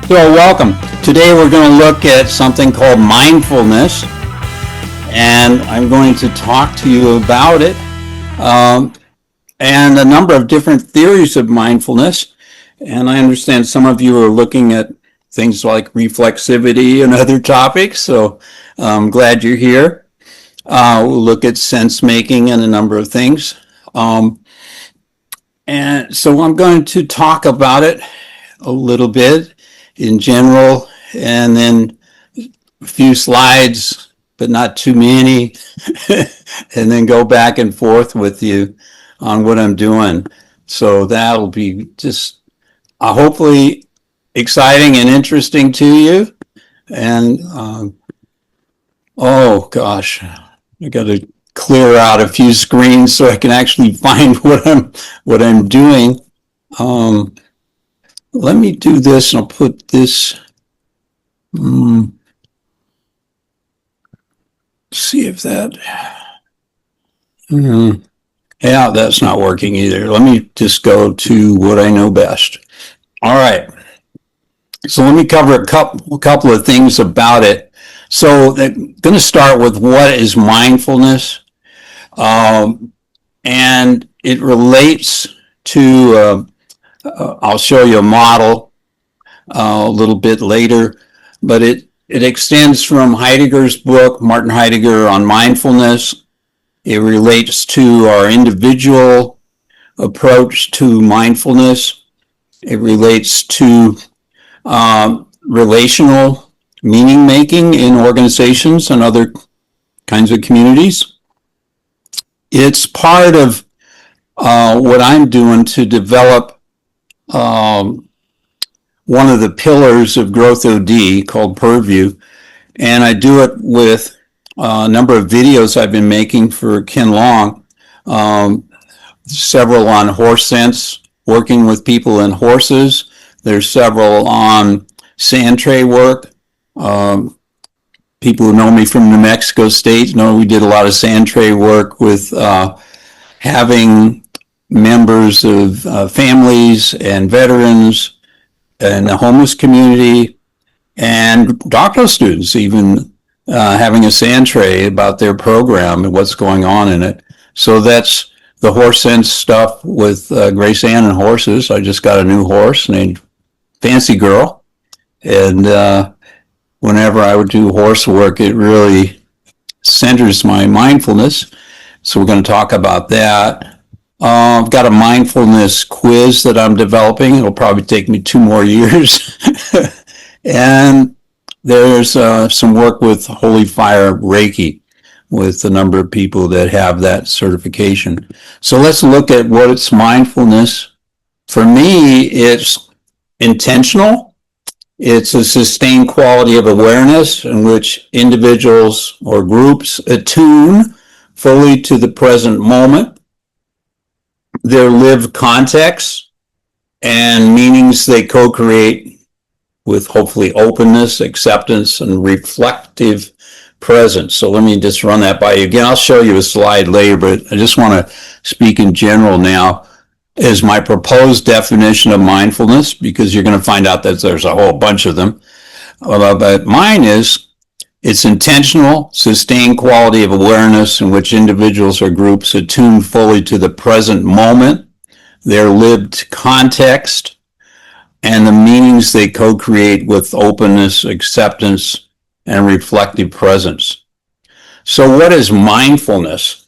So welcome. Today we're going to look at something called mindfulness, and I'm going to talk to you about it and a number of different theories of mindfulness. And I understand some of you are looking at things like reflexivity and other topics, so I'm glad you're here. We'll look at sense-making and a number of things. And so I'm going to talk about it a little bit in general, and then a few slides, but not too many, and then go back and forth with you on what I'm doing. So that'll be just hopefully exciting and interesting to you. And oh gosh, I got to clear out a few screens so I can actually find what I'm doing. Let me do this, and I'll put this. See if that. Yeah, that's not working either. Let me just go to what I know best. All right. So let me cover a couple of things about it. So I'm going to start with what is mindfulness, and it relates to. I'll show you a model a little bit later, but it extends from Heidegger's book, Martin Heidegger, on mindfulness. It relates to our individual approach to mindfulness. It relates to relational meaning making in organizations and other kinds of communities. It's part of what I'm doing to develop one of the pillars of GROWTHOD called PERVIEW, and I do it with a number of videos I've been making for Ken Long, several on horse sense, working with people and horses. There's several on sand tray work. People who know me from New Mexico State know we did a lot of sand tray work with having members of families and veterans and the homeless community and doctoral students even having a sand tray about their program and what's going on in it. So that's the horse sense stuff with Grace Ann and horses. I just got a new horse named Fancy Girl, and whenever I would do horse work, it really centers my mindfulness. So we're going to talk about that. I've got a mindfulness quiz that I'm developing. It'll probably take me 2 more years. And there's some work with Holy Fire Reiki with a number of people that have that certification. So let's look at what it's mindfulness. For me, it's intentional. It's a sustained quality of awareness in which individuals or groups attune fully to the present moment, their lived contexts, and meanings they co-create with hopefully openness, acceptance, and reflective presence. So let me just run that by you again. I'll show you a slide later, but I just want to speak in general now as my proposed definition of mindfulness, because you're going to find out that there's a whole bunch of them. But mine is, it's intentional, sustained quality of awareness in which individuals or groups attune fully to the present moment, their lived context, and the meanings they co-create with openness, acceptance, and reflective presence. So what is mindfulness?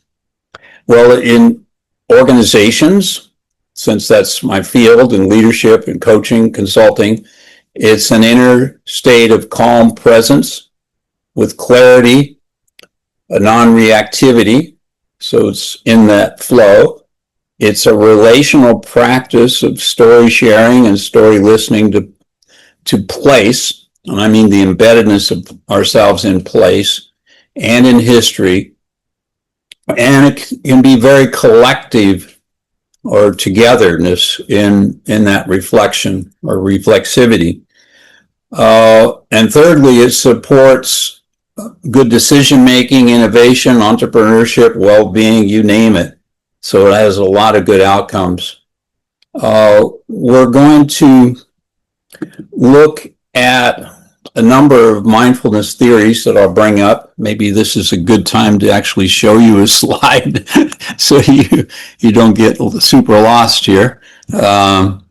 Well, in organizations, since that's my field in leadership and coaching, consulting, it's an inner state of calm presence with clarity, a non-reactivity, so it's in that flow. It's a relational practice of story sharing and story listening to place, and I mean the embeddedness of ourselves in place and in history, and it can be very collective or togetherness in that reflection or reflexivity. And thirdly, it supports good decision-making, innovation, entrepreneurship, well-being, you name it. So it has a lot of good outcomes. We're going to look at a number of mindfulness theories that I'll bring up. Maybe this is a good time to actually show you a slide so you don't get super lost here. But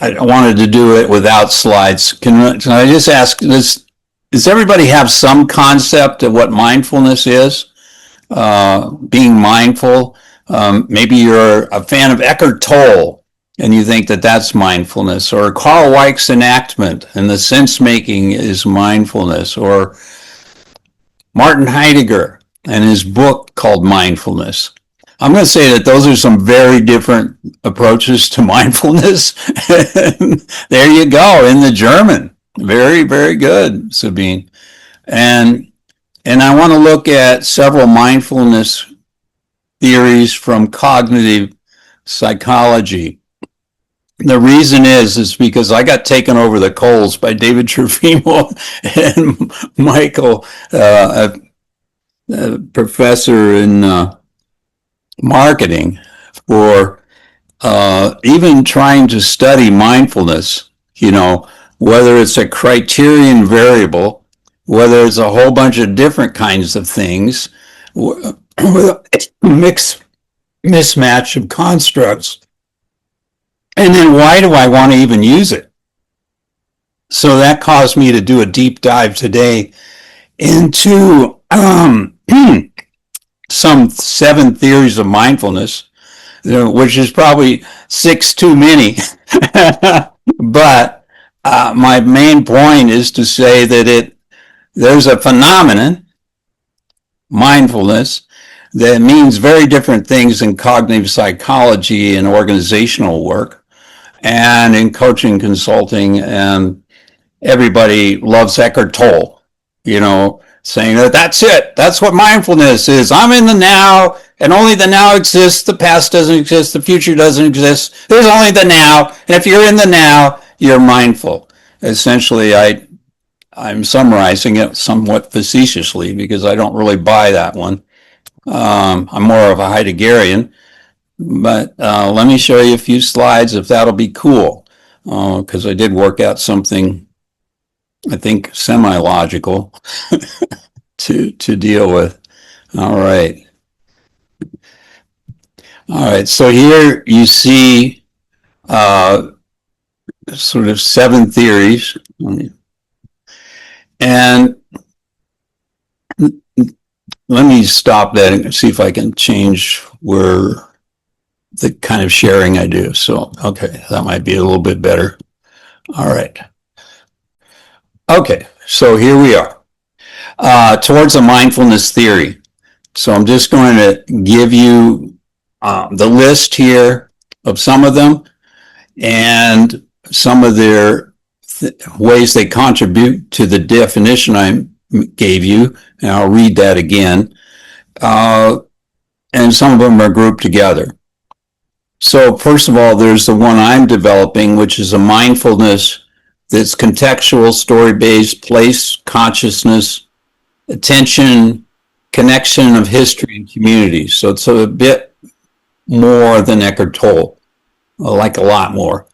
I wanted to do it without slides. Can I just ask, does everybody have some concept of what mindfulness is? Being mindful. Maybe you're a fan of Eckhart Tolle and you think that that's mindfulness, or Carl Weick's enactment and the sense-making is mindfulness, or Martin Heidegger and his book called Mindfulness. I'm going to say that those are some very different approaches to mindfulness. There you go, in the German. Very, very good, Sabine. And I want to look at several mindfulness theories from cognitive psychology. The reason is because I got taken over the coals by David Trevino and Michael, a professor in marketing, for even trying to study mindfulness, whether it's a criterion variable, whether it's a whole bunch of different kinds of things, with a mismatch of constructs. And then why do I want to even use it? So that caused me to do a deep dive today into some 7 theories of mindfulness, which is probably 6 too many. But my main point is to say that there's a phenomenon, mindfulness, that means very different things in cognitive psychology and organizational work and in coaching, consulting, and everybody loves Eckhart Tolle, saying that that's it. That's what mindfulness is. I'm in the now, and only the now exists. The past doesn't exist. The future doesn't exist. There's only the now. And if you're in the now, you're mindful. Essentially, I'm summarizing it somewhat facetiously because I don't really buy that one. I'm more of a Heideggerian. But let me show you a few slides if that'll be cool, because I did work out something, I think, semi-logical to deal with. All right. So here you see sort of 7 theories. And let me stop that and see if I can change where the kind of sharing I do. So, okay, that might be a little bit better. All right. Okay, so here we are. Towards a mindfulness theory. So I'm just going to give you the list here of some of them and some of their ways they contribute to the definition I gave you. And I'll read that again. And some of them are grouped together. So first of all, there's the one I'm developing, which is a mindfulness that's contextual, story-based, place, consciousness, attention, connection of history and community. So it's a bit more than Eckhart Tolle, like a lot more.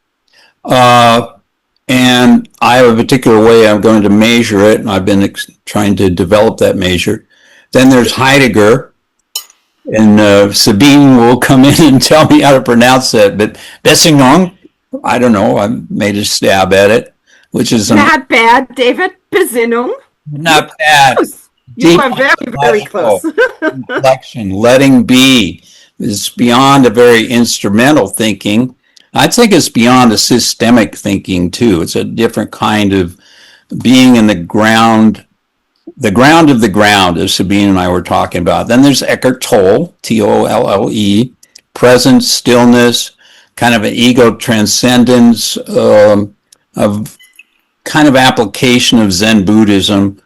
And I have a particular way I'm going to measure it, and I've been trying to develop that measure. Then there's Heidegger, and Sabine will come in and tell me how to pronounce that, but Besinnung, I don't know, I made a stab at it, which is not bad, David. Besinnung. Not bad. You are very, very close. Reflection, letting be, is beyond a very instrumental thinking. I think it's beyond a systemic thinking too. It's a different kind of being in the ground of the ground, as Sabine and I were talking about. Then there's Eckhart Tolle, T-O-L-L-E, presence, stillness, kind of an ego transcendence, of kind of application of Zen Buddhism.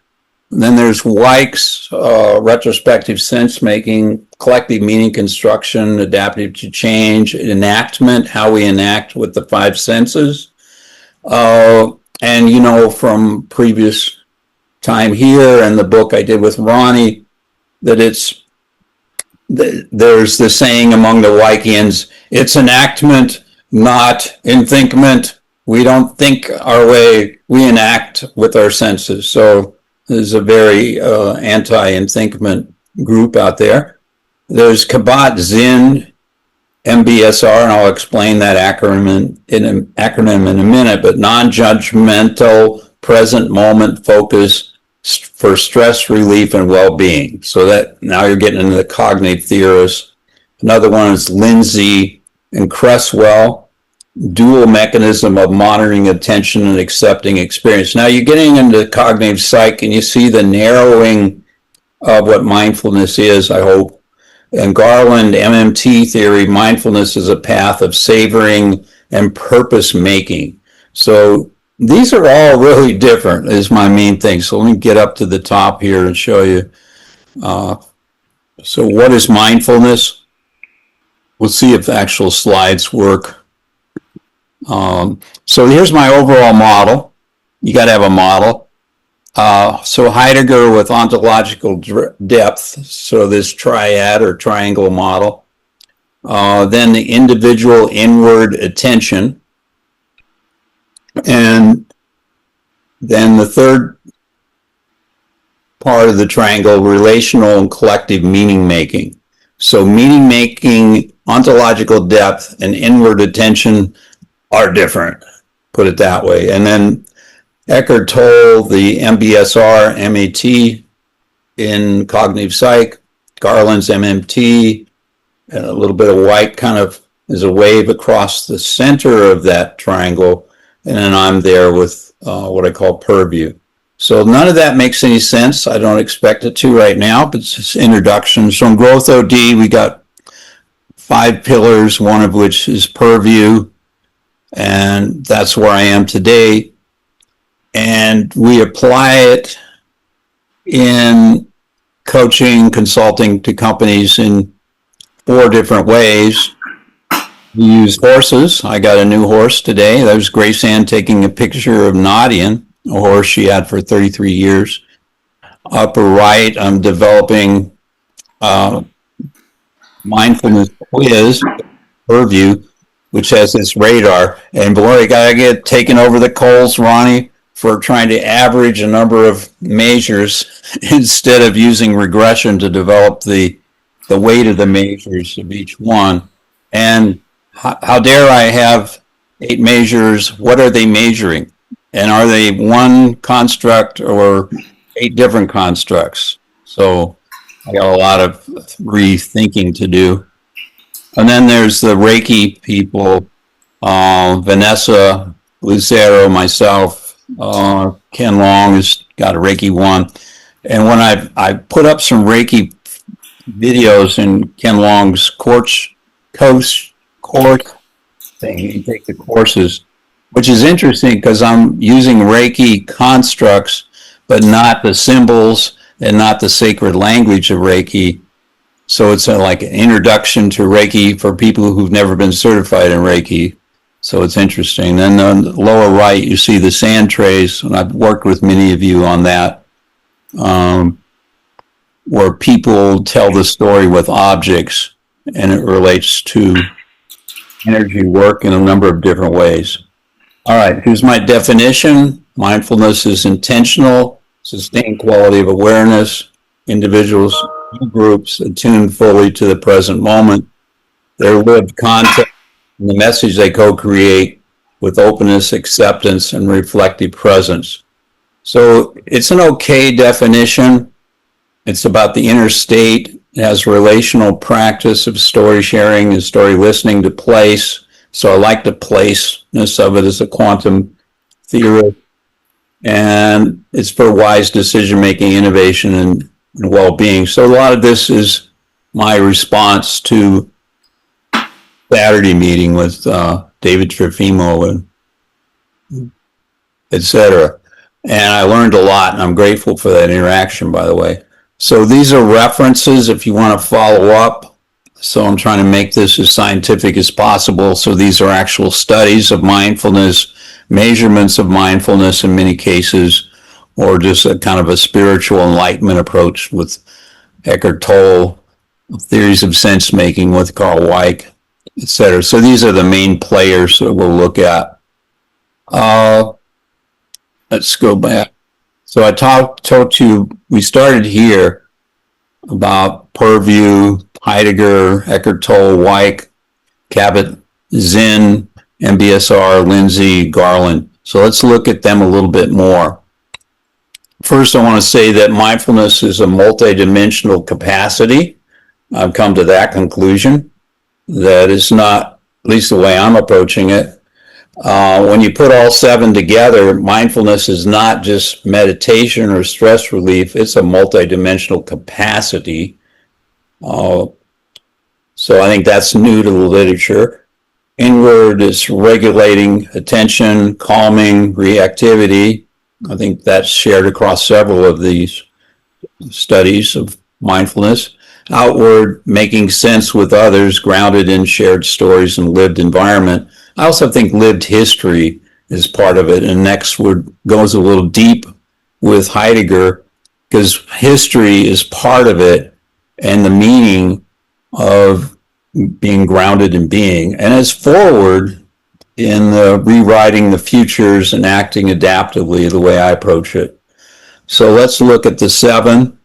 And then there's Weick's retrospective sense-making, collective meaning construction, adaptive to change, enactment, how we enact with the 5 senses. And from previous time here and the book I did with Ronnie, that there's the saying among the Weickians, it's enactment, not enthinkment. we don't think our way, we enact with our senses. So there's a very anti-enthingment group out there. There's Kabat-Zinn, MBSR, and I'll explain that acronym in a minute, but non-judgmental, present moment focus for stress relief and well-being. So that now you're getting into the cognitive theorists. Another one is Lindsay and Cresswell, dual mechanism of monitoring attention and accepting experience. Now you're getting into cognitive psych and you see the narrowing of what mindfulness is, I hope. And Garland, MMT theory, mindfulness is a path of savoring and purpose making. So these are all really different is my main thing. So let me get up to the top here and show you. So what is mindfulness? We'll see if the actual slides work. So here's my overall model. You got to have a model. So Heidegger with ontological depth, so this triad or triangle model. Then the individual inward attention. And then the third part of the triangle, relational and collective meaning making. So meaning making, ontological depth, and inward attention are different, put it that way. And then Eckhart Tolle, the MBSR, MAT in cognitive psych, Garland's MMT, and a little bit of white kind of is a wave across the center of that triangle. And then I'm there with what I call PERVIEW. So none of that makes any sense. I don't expect it to right now, but it's just introduction. So in GROWTHOD, we got 5 pillars, one of which is PERVIEW. And that's where I am today. And we apply it in coaching, consulting to companies in 4 different ways. We use horses. I got a new horse today. That was Grace Ann taking a picture of Nadian, a horse she had for 33 years. Upper right, I'm developing mindfulness quiz, PERVIEW, which has this radar. And boy, you gotta get taken over the coals, Ronnie, for trying to average a number of measures instead of using regression to develop the weight of the measures of each one. And how dare I have 8 measures? What are they measuring? And are they one construct or 8 different constructs? So I got a lot of rethinking to do. And then there's the Reiki people, Vanessa Lucero, myself, Ken Long has got a Reiki 1. And when I put up some Reiki videos in Ken Long's course thing, you take the courses, which is interesting because I'm using Reiki constructs, but not the symbols and not the sacred language of Reiki. So it's like an introduction to Reiki for people who've never been certified in Reiki. So it's interesting. Then on the lower right, you see the sand trays, and I've worked with many of you on that, where people tell the story with objects, and it relates to energy work in a number of different ways. All right, here's my definition. Mindfulness is intentional, sustained quality of awareness, individuals, groups attuned fully to the present moment, their lived content, and the message they co-create with openness, acceptance, and reflective presence. So it's an okay definition. It's about the inner state. It has relational practice of story sharing and story listening to place. So I like the placeness of it as a quantum theory. And it's for wise decision-making, innovation, and well-being. So a lot of this is my response to Saturday meeting with David Trefimo and etc. And I learned a lot, and I'm grateful for that interaction, by the way. So these are references if you want to follow up. So I'm trying to make this as scientific as possible. So these are actual studies of mindfulness, measurements of mindfulness in many cases, or just a kind of a spiritual enlightenment approach with Eckhart Tolle, theories of sense-making with Carl Weick, etc. So these are the main players that we'll look at. Uh, let's go back. So I told you, we started here about PERVIEW, Heidegger, Eckhart Tolle, Weick, Cabot, Zinn, MBSR, Lindsay, Garland. So let's look at them a little bit more. First, I want to say that mindfulness is a multidimensional capacity. I've come to that conclusion. That is not, at least the way I'm approaching it. When you put all seven together, mindfulness is not just meditation or stress relief. It's a multidimensional capacity. So I think that's new to the literature. Inward is regulating attention, calming, reactivity. I think that's shared across several of these studies of mindfulness. Outward, making sense with others, grounded in shared stories and lived environment. I also think lived history is part of it. And next word goes a little deep with Heidegger, because history is part of it and the meaning of being grounded in being. And as forward in rewriting the futures and acting adaptively, the way I approach it. So let's look at the seven.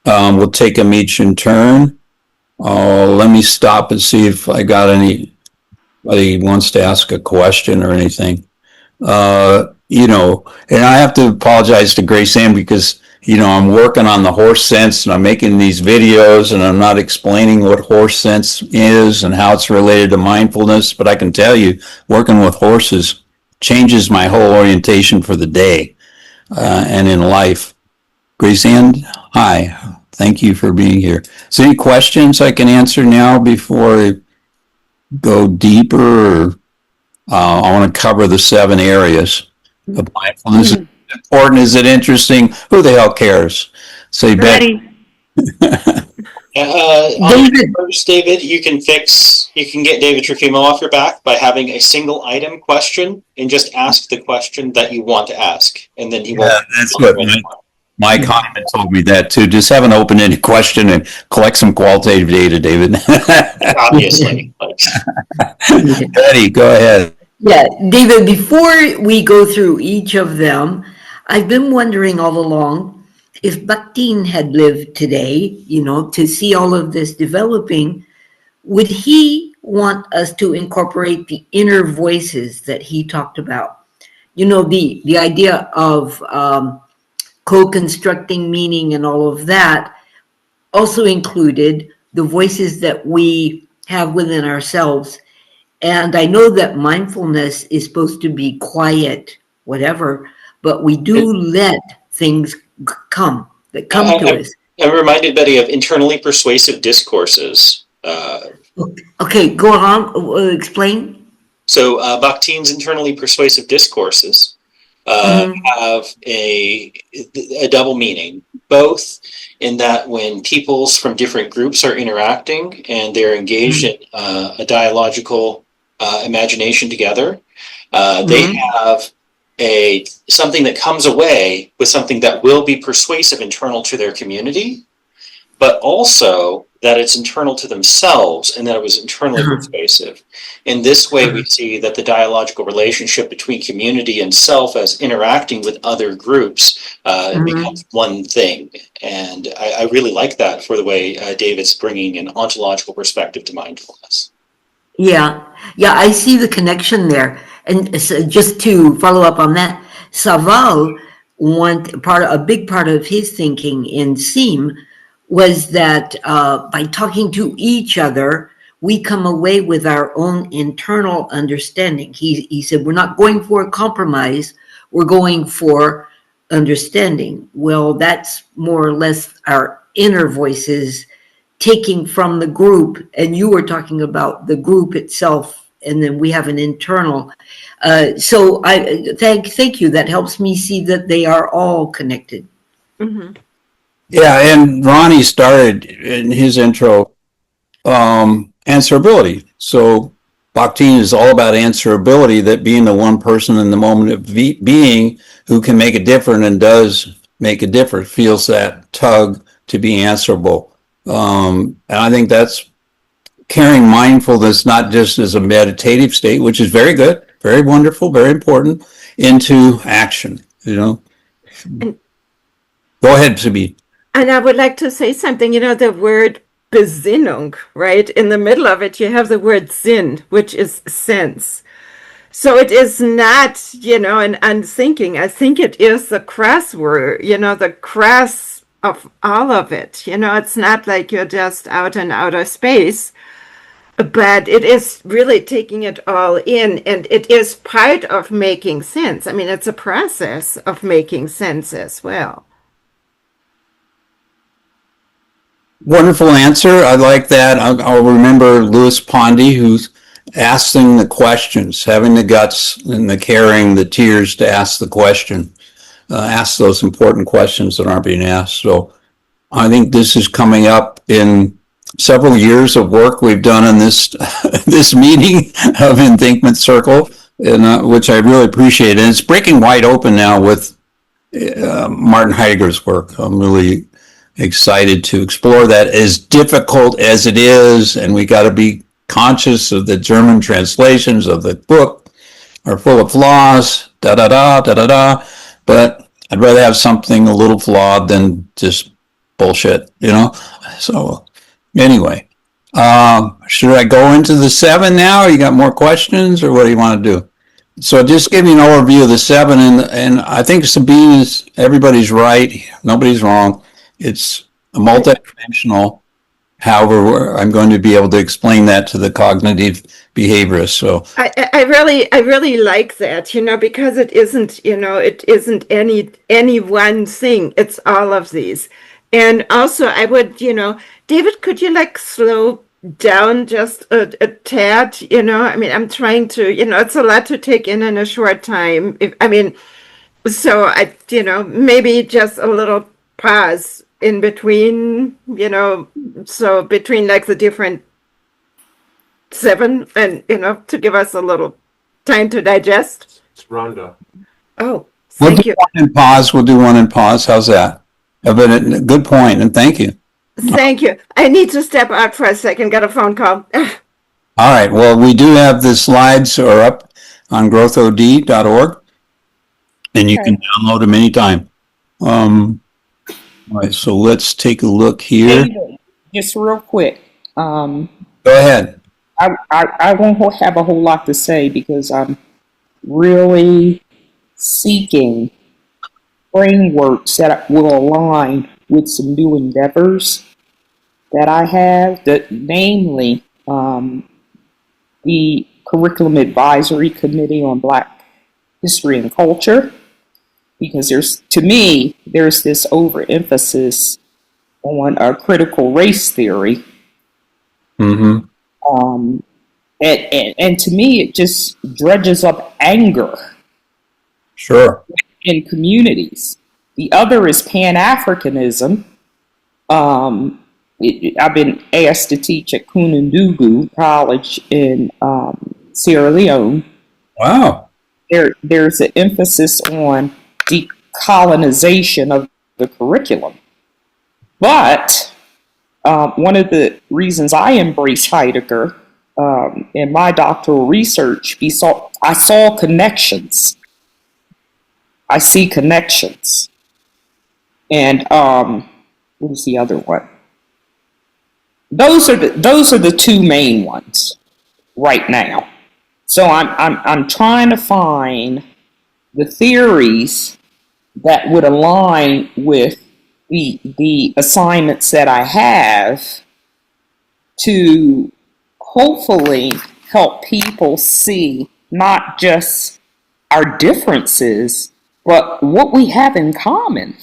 We'll take them each in turn. Let me stop and see if I got anybody wants to ask a question or anything. And I have to apologize to Grace Ann because, I'm working on the horse sense and I'm making these videos and I'm not explaining what horse sense is and how it's related to mindfulness. But I can tell you, working with horses changes my whole orientation for the day and in life. Grace Ann, hi. Thank you for being here. So any questions I can answer now before I go deeper? Or, I want to cover the seven areas of mindfulness. Is it important? Is it interesting? Who the hell cares? So you bet. David. First, David, you can get David Trofimo off your back by having a single item question and just ask the question that you want to ask. And then he won't. That's what Mike Heinemann told me that too. Just have an open-ended question and collect some qualitative data, David. Obviously. Betty, go ahead. Yeah, David, before we go through each of them, I've been wondering all along if Bakhtin had lived today, to see all of this developing, would he want us to incorporate the inner voices that he talked about? The idea of co-constructing meaning and all of that also included the voices that we have within ourselves. And I know that mindfulness is supposed to be quiet, whatever, but we do let things come to us. I'm reminded, Betty, of internally persuasive discourses. Okay, go on, explain. So Bakhtin's internally persuasive discourses have a double meaning, both in that when peoples from different groups are interacting and they're engaged in a dialogical imagination together, they have something that comes away with something that will be persuasive internal to their community, but also that it's internal to themselves and that it was internally persuasive. In this way, we see that the dialogical relationship between community and self as interacting with other groups becomes one thing. And I really like that for the way David's bringing an ontological perspective to mindfulness. Yeah, I see the connection there. And so just to follow up on that, Saval, a big part of his thinking in Seem was that by talking to each other, we come away with our own internal understanding. He said, we're not going for a compromise, we're going for understanding. Well, that's more or less our inner voices taking from the group, and you were talking about the group itself, and then we have an internal. So I thank you. That helps me see that they are all connected. Yeah, and Ronnie started in his intro, answerability. So Bakhtin is all about answerability, that being the one person in the moment of being who can make a difference and does make a difference, feels that tug to be answerable. And I think that's carrying mindfulness not just as a meditative state, which is very good, very wonderful, very important, into action, you know. And, Go ahead, Sabi. and I would like to say something, the word Besinnung, right? In the middle of it, you have the word Sinn, which is sense. So it is not, an unthinking. I think it is the crass word, the crass of all of it. It's not like you're just out in outer space, but it is really taking it all in, and it is part of making sense. I mean, it's a process of making sense as well. Wonderful answer. I like that. I'll remember Louis Pondy, who's asking the questions, having the guts and the caring, the tears to ask the question, ask those important questions that aren't being asked. So I think this is coming up in several years of work we've done in this this meeting of Enthinkment Circle, and which I really appreciate. And it's breaking wide open now with Martin Heidegger's work. I'm really excited to explore that, as difficult as it is, and we got to be conscious of the German translations of the book are full of flaws, but I'd rather have something a little flawed than just bullshit, So anyway, should I go into the 7 now? You got more questions, or what do you want to do? So just give me an overview of the 7, and I think Sabine everybody's right, nobody's wrong. It's a multidimensional. However, I'm going to be able to explain that to the cognitive behaviorist. So I really like that, because it isn't, any one thing. It's all of these. And also I would, David, could you slow down just a tad, I mean, I'm trying to, it's a lot to take in a short time. So I, maybe just a little pause in between, so between the different 7 and, to give us a little time to digest. It's Rhonda. Oh, we'll thank do you. one in pause. We'll do one in pause. How's that? But a good point, and thank you. Thank you. I need to step out for a second. Got a phone call. All right. Well, we do have the slides are up on growthod.org, and you can download them anytime. All right, so let's take a look here. David, just real quick. Go ahead. I won't have a whole lot to say because I'm really seeking frameworks that will align with some new endeavors that I have, namely the Curriculum Advisory Committee on Black History and Culture, because there's this overemphasis on a critical race theory. Mm-hmm. And to me, it just dredges up anger. Sure. In communities. The other is Pan-Africanism. I've been asked to teach at Kunundugu College in Sierra Leone. Wow. There's an emphasis on decolonization of the curriculum. But one of the reasons I embrace Heidegger in my doctoral research, I saw connections. I see connections. And what is the other one? Those are the 2 main ones right now. So I'm trying to find the theories that would align with the assignments that I have to hopefully help people see not just our differences, but what we have in common.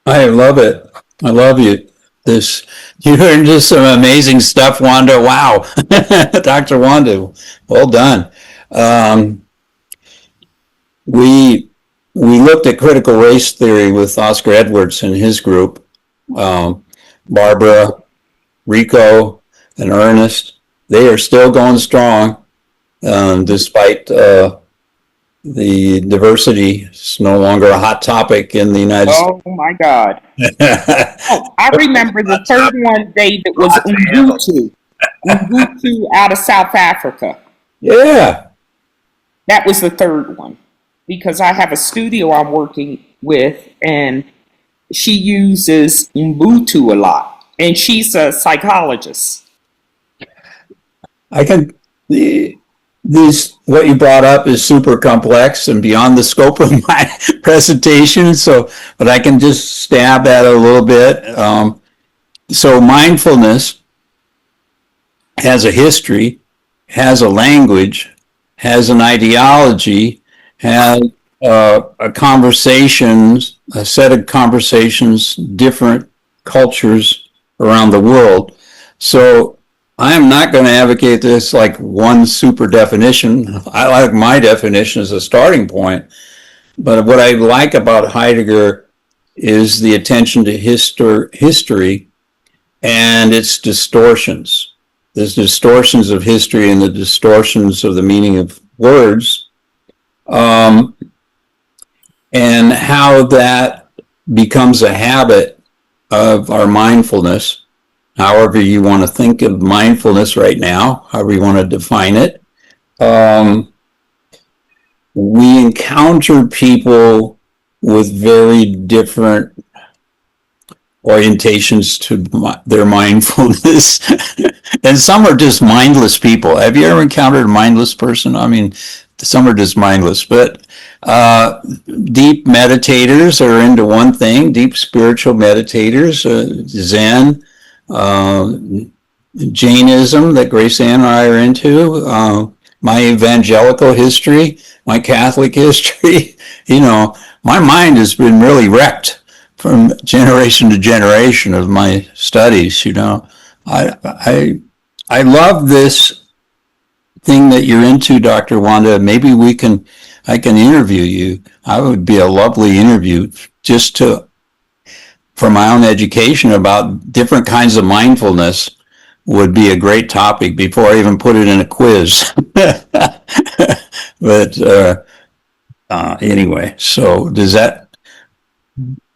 I love it. I love you. You learned just some amazing stuff, Wanda. Wow. Dr. Wanda, well done. We looked at critical race theory with Oscar Edwards and his group, Barbara, Rico, and Ernest. They are still going strong, despite the diversity. It's no longer a hot topic in the United States. Oh my God. I remember the third one, David, was Ubuntu out of South Africa. Yeah. That was the third one, because I have a studio I'm working with, and she uses Ubuntu a lot, and she's a psychologist. I can, this, what you brought up is super complex and beyond the scope of my presentation. So, but I can just stab at it a little bit. So mindfulness has a history, has a language, has an ideology, has a set of conversations, different cultures around the world. So I am not going to advocate this like one super definition. I like my definition as a starting point. But what I like about Heidegger is the attention to history and its distortions. There's distortions of history and the distortions of the meaning of words, and how that becomes a habit of our mindfulness. However you want to think of mindfulness right now, however you want to define it. We encounter people with very different orientations to their mindfulness. And some are just mindless people. Have you ever encountered a mindless person? I mean, some are just mindless, but deep meditators are into one thing, deep spiritual meditators, Zen, Jainism that Grace Ann and I are into, my evangelical history, my Catholic history. You know, my mind has been really wrecked from generation to generation of my studies. You know, I love this thing that you're into, Dr. Wanda. Maybe I can interview you. I would be a lovely interview just for my own education about different kinds of mindfulness would be a great topic before I even put it in a quiz. But anyway, so does that,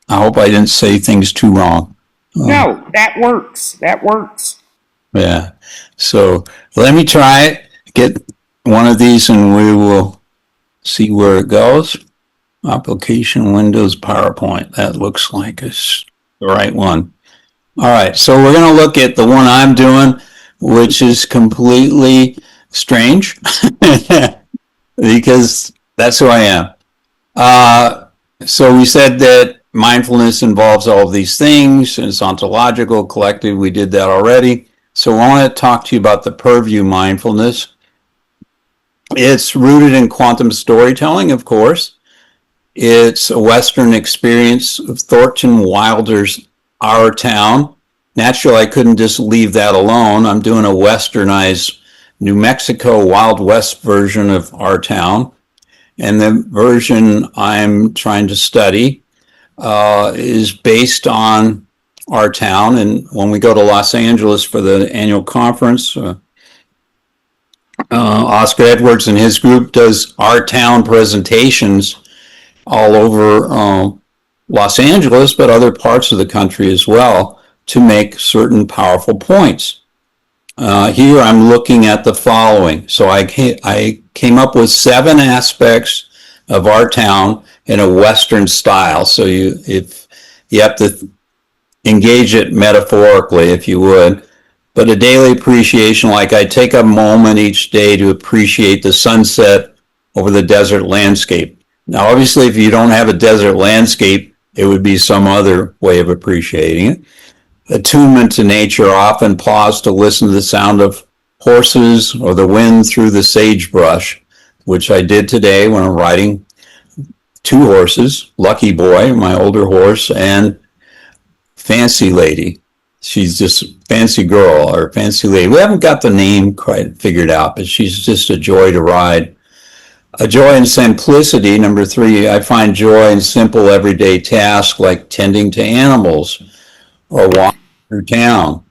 I hope I didn't say things too wrong. No, that works. That works. Yeah. So let me try get one of these and we will see where it goes. Application Windows PowerPoint. That looks like it's the right one. All right. So we're going to look at the one I'm doing, which is completely strange because that's who I am. So we said that mindfulness involves all of these things, and it's ontological, collective. We did that already. So I want to talk to you about the PERVIEW mindfulness. It's rooted in quantum storytelling, of course. It's a Western experience of Thornton Wilder's Our Town. Naturally, I couldn't just leave that alone. I'm doing a westernized New Mexico Wild West version of Our Town. And the version I'm trying to study is based on Our Town. And when we go to Los Angeles for the annual conference, Oscar Edwards and his group does Our Town presentations all over Los Angeles, but other parts of the country as well, to make certain powerful points. Here I'm looking at the following. So I came up with 7 aspects of Our Town in a Western style. So you have to engage it metaphorically, if you would. But a daily appreciation, like I take a moment each day to appreciate the sunset over the desert landscape. Now, obviously, if you don't have a desert landscape, it would be some other way of appreciating it. Attunement to nature, often pause to listen to the sound of horses or the wind through the sagebrush, which I did today when I'm riding 2 horses, Lucky Boy, my older horse, and Fancy Lady. She's just Fancy Girl or Fancy Lady. We haven't got the name quite figured out, but she's just a joy to ride. A joy in simplicity. Number 3, I find joy in simple everyday tasks like tending to animals or walking through town.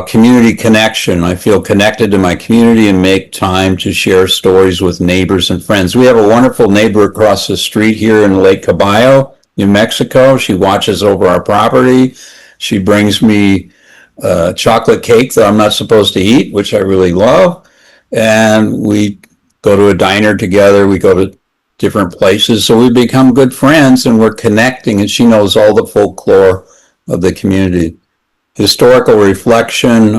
Community connection. I feel connected to my community and make time to share stories with neighbors and friends. We have a wonderful neighbor across the street here in Lake Caballo, New Mexico. She watches over our property. She brings me chocolate cake that I'm not supposed to eat, which I really love. And we go to a diner together. We go to different places. So we become good friends and we're connecting, and she knows all the folklore of the community. Historical reflection.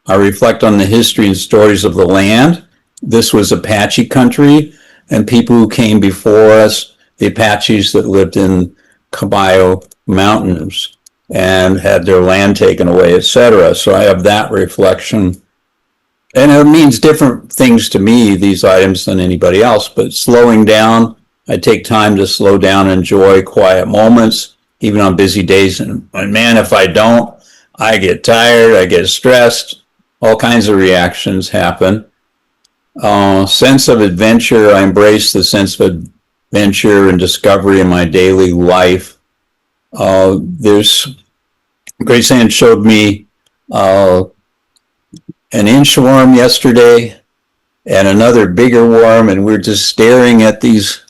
I reflect on the history and stories of the land. This was Apache country, and people who came before us, the Apaches that lived in Caballo Mountains and had their land taken away, etc. So I have that reflection. And it means different things to me, these items, than anybody else. But slowing down, I take time to slow down, enjoy quiet moments, even on busy days. And man, if I don't, I get tired, I get stressed, all kinds of reactions happen. Sense of adventure, I embrace the sense of adventure and discovery in my daily life. There's Grace Ann showed me an inchworm yesterday and another bigger worm, and we're just staring at these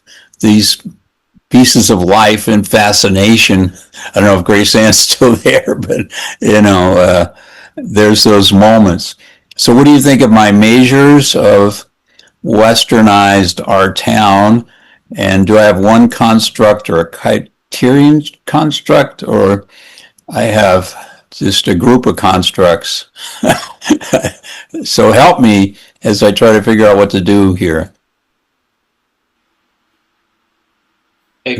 pieces of life in fascination. I don't know if Grace Ann's still there, but there's those moments. So what do you think of my measures of westernized our town? And do I have one construct or a criterion construct, or I have just a group of constructs? So help me as I try to figure out what to do here.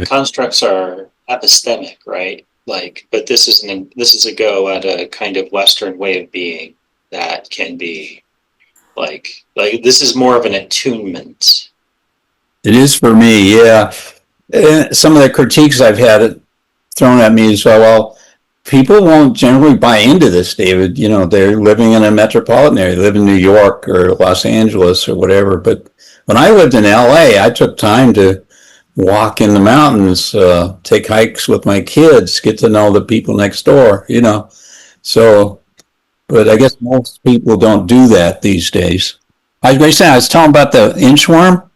Constructs are epistemic, right? But this is a go at a kind of Western way of being that can be like this is more of an attunement. It is for me, yeah. Some of the critiques I've had thrown at me is, well, people won't generally buy into this, David. They're living in a metropolitan area. They live in New York or Los Angeles or whatever. But when I lived in LA, I took time to walk in the mountains, take hikes with my kids, get to know the people next door, So, but I guess most people don't do that these days. I was telling about the inchworm.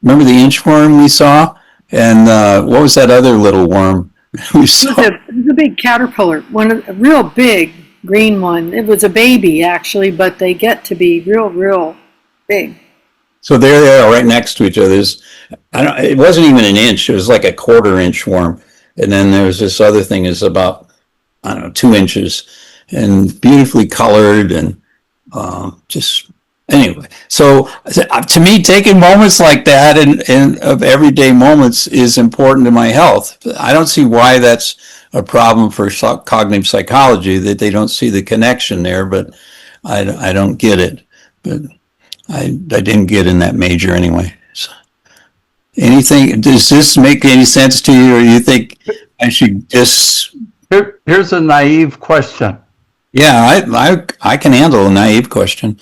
Remember the inchworm we saw? And what was that other little worm we saw? It was a big caterpillar, a real big green one. It was a baby, actually, but they get to be real big. So there they are, right next to each other. It wasn't even an inch. It was like a 1/4 inch worm. And then there's this other thing is about, 2 inches and beautifully colored and just, anyway. So to me, taking moments like that and of everyday moments is important to my health. I don't see why that's a problem for cognitive psychology, that they don't see the connection there, but I don't get it. But I didn't get in that major anyway. So, does this make any sense to you, or you think I should just... Here's a naive question. Yeah, I can handle a naive question.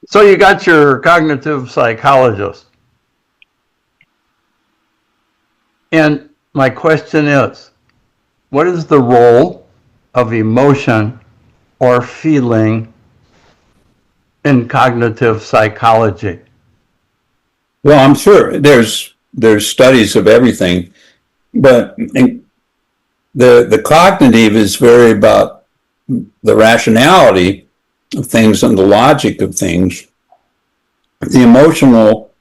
So you got your cognitive psychologist. And my question is, what is the role of emotion or feeling in cognitive psychology? Well, I'm sure there's studies of everything, but the cognitive is very about the rationality of things and the logic of things. The emotional,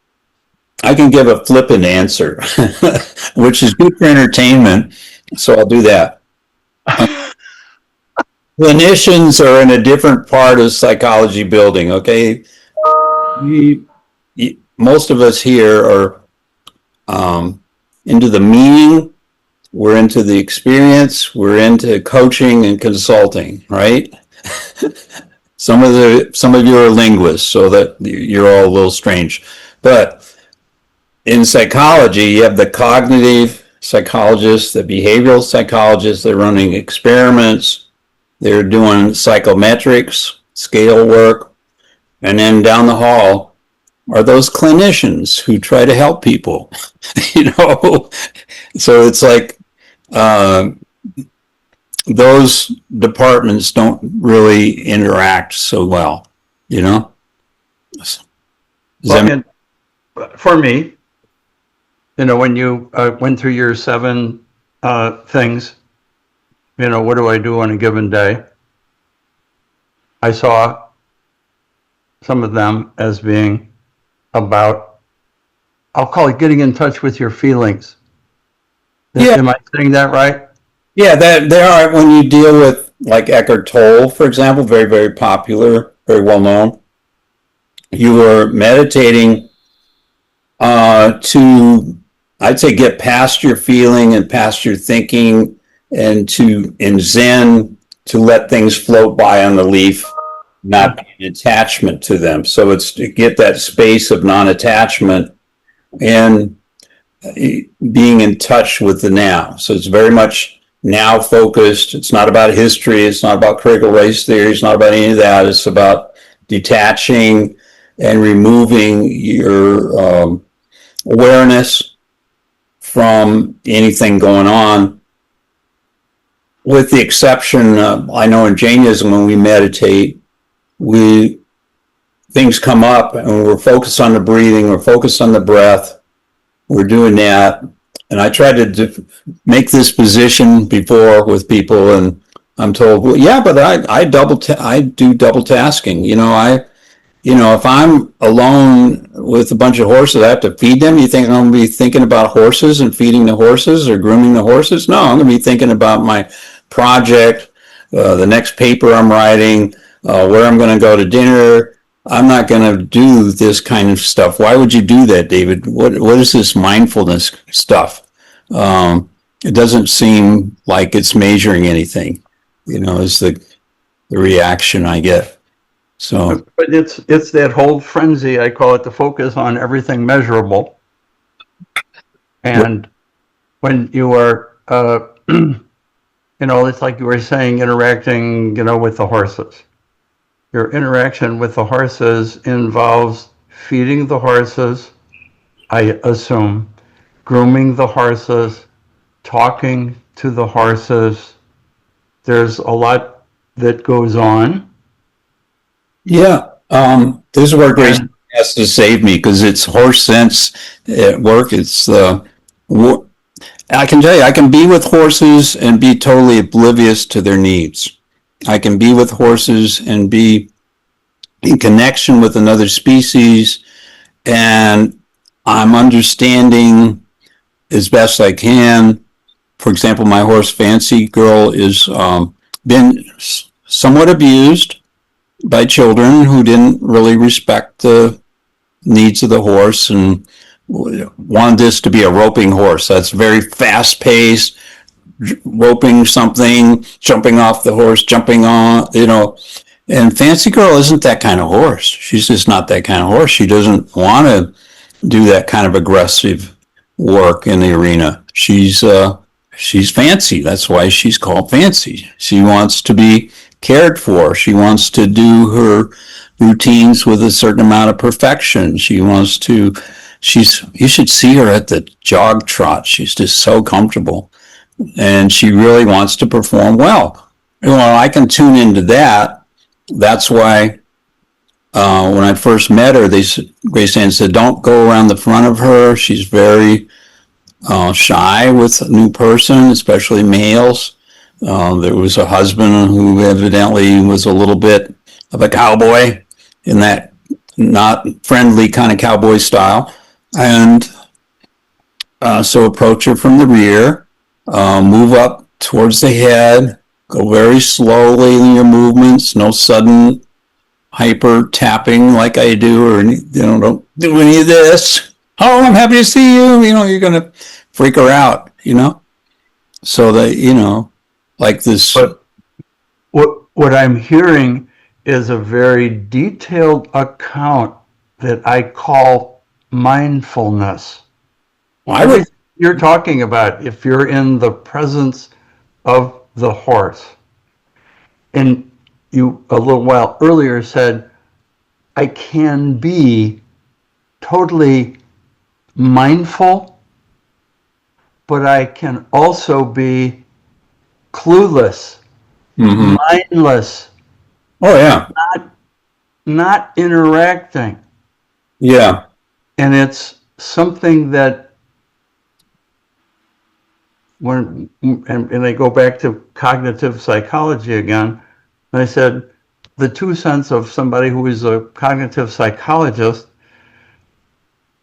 I can give a flippant answer, which is good for entertainment, so I'll do that. Clinicians are in a different part of psychology building, okay? Most of us here are into the meaning, we're into the experience, we're into coaching and consulting, right? Some of you are linguists, so that you're all a little strange. But in psychology, you have the cognitive psychologists, the behavioral psychologists, they're running experiments, they're doing psychometrics, scale work, and then down the hall are those clinicians who try to help people, So it's like those departments don't really interact so well, For me, when you went through your 7 things, what do I do on a given day? I saw some of them as being about, I'll call it getting in touch with your feelings. Yeah. Am I saying that right? Yeah, that there are, when you deal with like Eckhart Tolle, for example, very, very popular, very well known, you are meditating to, I'd say, get past your feeling and past your thinking, and to, in Zen, to let things float by on the leaf, not be an attachment to them. So it's to get that space of non-attachment and being in touch with the now. So it's very much now focused. It's not about history. It's not about critical race theory. It's not about any of that. It's about detaching and removing your awareness from anything going on, with the exception, I know in Jainism, when we meditate, things come up and we're focused on the breathing, we're focused on the breath, we're doing that. And I tried to make this position before with people, and I'm told, well, yeah, but I do double tasking. If I'm alone with a bunch of horses, I have to feed them. You think I'm going to be thinking about horses and feeding the horses or grooming the horses? No, I'm going to be thinking about my project, the next paper I'm writing, where I'm going to go to dinner. I'm not going to do this kind of stuff. Why would you do that, David? What is this mindfulness stuff? It doesn't seem like it's measuring anything, is the reaction I get. So, but it's that whole frenzy. I call it the focus on everything measurable. And when you are, it's like you were saying, interacting, with the horses. Your interaction with the horses involves feeding the horses, I assume, grooming the horses, talking to the horses. There's a lot that goes on. yeah, this is where Grace has to save me, because it's horse sense at work. It's I can tell you, I can be with horses and be totally oblivious to their needs. I can be with horses and be in connection with another species, and I'm understanding as best I can. For example, my horse Fancy Girl is been somewhat abused by children who didn't really respect the needs of the horse and wanted this to be a roping horse. That's very fast paced, roping something, jumping off the horse, jumping on, and Fancy Girl isn't that kind of horse. She's just not that kind of horse. She doesn't want to do that kind of aggressive work in the arena. She's fancy. That's why she's called Fancy. She wants to be cared for. She wants to do her routines with a certain amount of perfection. You should see her at the jog trot. She's just so comfortable, and she really wants to perform well. Well, I can tune into that. That's why when I first met her, Grace Ann said, don't go around the front of her. She's very shy with a new person, especially males. There was a husband who evidently was a little bit of a cowboy in that not friendly kind of cowboy style. And so approach her from the rear, move up towards the head, go very slowly in your movements, no sudden hyper tapping like I do, or don't do any of this. Oh, I'm happy to see you. You're going to freak her out, so that, like this. But what I'm hearing is a very detailed account that I call mindfulness. Everything you're talking about, if you're in the presence of the horse. And you, a little while earlier, said, I can be totally mindful, but I can also be clueless, mindless. Oh, yeah. Not interacting. Yeah. And it's something that and I go back to cognitive psychology again, and I said, the 2 cents of somebody who is a cognitive psychologist.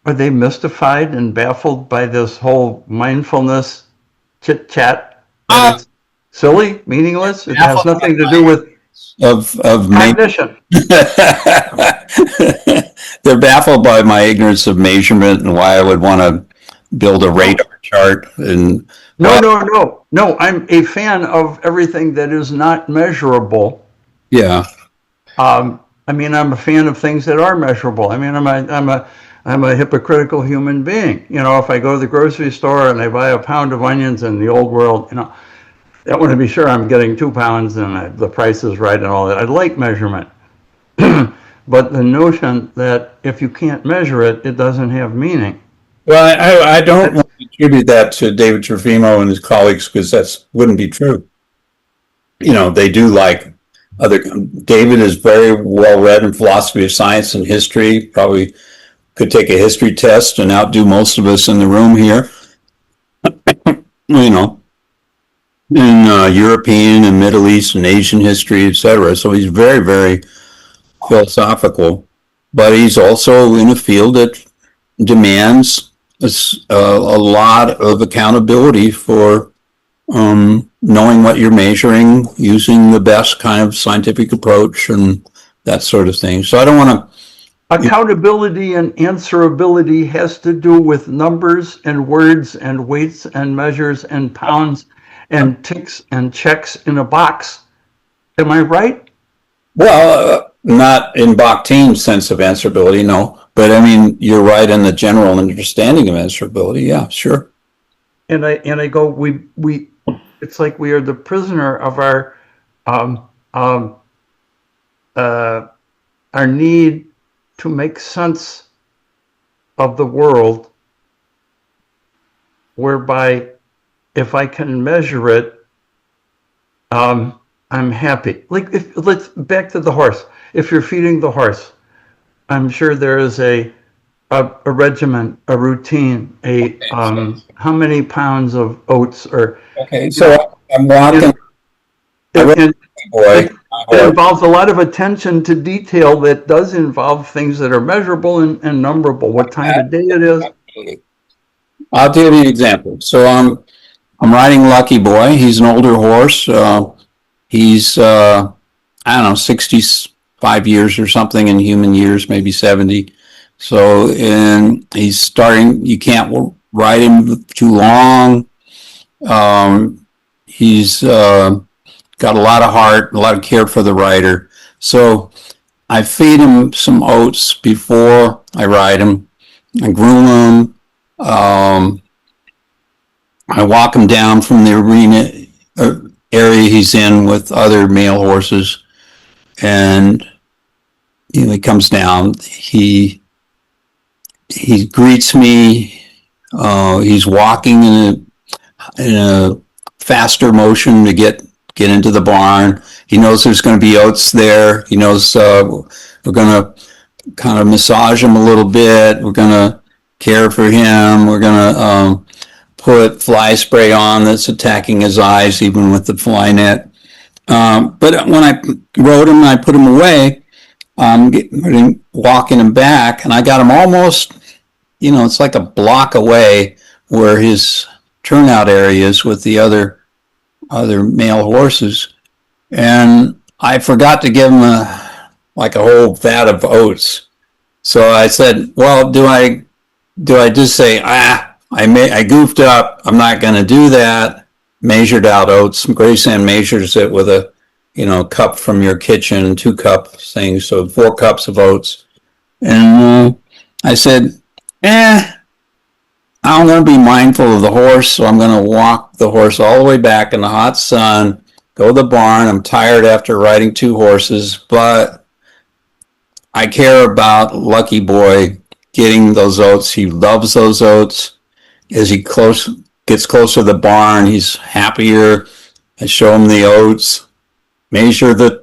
Are they mystified and baffled by this whole mindfulness chit chat? That it's silly, meaningless. It has nothing to do with of cognition. They're baffled by my ignorance of measurement and why I would want to build a radar chart. And No. I'm a fan of everything that is not measurable. yeah, I mean, I'm a fan of things that are measurable. I mean, I'm a hypocritical human being. You know, if I go to the grocery store and I buy a pound of onions in the old world, you know, I want to be sure I'm getting 2 pounds and the price is right and all that. I like measurement. But the notion that if you can't measure it, it doesn't have meaning. well, I don't want to attribute that to David Trofimo and his colleagues because that wouldn't be true. You know, they do like David is very well read in philosophy of science and history, probably could take a history test and outdo most of us in the room here. You know, in European and Middle East and Asian history, etc. So he's very, very philosophical, but he's also in a field that demands a lot of accountability for knowing what you're measuring, using the best kind of scientific approach and that sort of thing. So I don't want to. Accountability and answerability has to do with numbers and words and weights and measures and pounds and ticks and checks in a box. Am I right? Well, not in Bakhtín's sense of answerability, no. But I mean, you're right in the general understanding of answerability. Yeah, sure. And I go, we it's like we are the prisoner of our need to make sense of the world, whereby if I can measure it, I'm happy. Like, let's back to the horse. If you're feeding the horse, I'm sure there is a regimen, a routine, how many pounds of oats or. Okay, so I'm walking. It involves a lot of attention to detail that does involve things that are measurable and numberable. What time of day it is. I'll give you an example. So I'm riding Lucky Boy. He's an older horse. He's I don't know, 65 years or something in human years, maybe 70. So he's starting. You can't ride him too long. He's got a lot of heart, a lot of care for the rider. So I feed him some oats before I ride him. I groom him. I walk him down from the arena area he's in with other male horses, and he comes down. He greets me. He's walking in a faster motion to get into the barn. He knows there's going to be oats there. He knows we're going to kind of massage him a little bit. We're going to care for him. We're going to put fly spray on that's attacking his eyes, even with the fly net. But when I rode him and I put him away, walking him back, and I got him almost, it's like a block away where his turnout area is with the other male horses. And I forgot to give him a whole vat of oats. So I said, well, do I just say, I goofed up. I'm not going to do that. Measured out oats. Graceland measures it with a, cup from your kitchen, 2 cup things. So 4 cups of oats. And I said, I'm going to be mindful of the horse. So I'm going to walk the horse all the way back in the hot sun, go to the barn. I'm tired after riding 2 horses, but I care about Lucky Boy getting those oats. He loves those oats. As he gets closer to the barn, he's happier. I show him the oats, measure the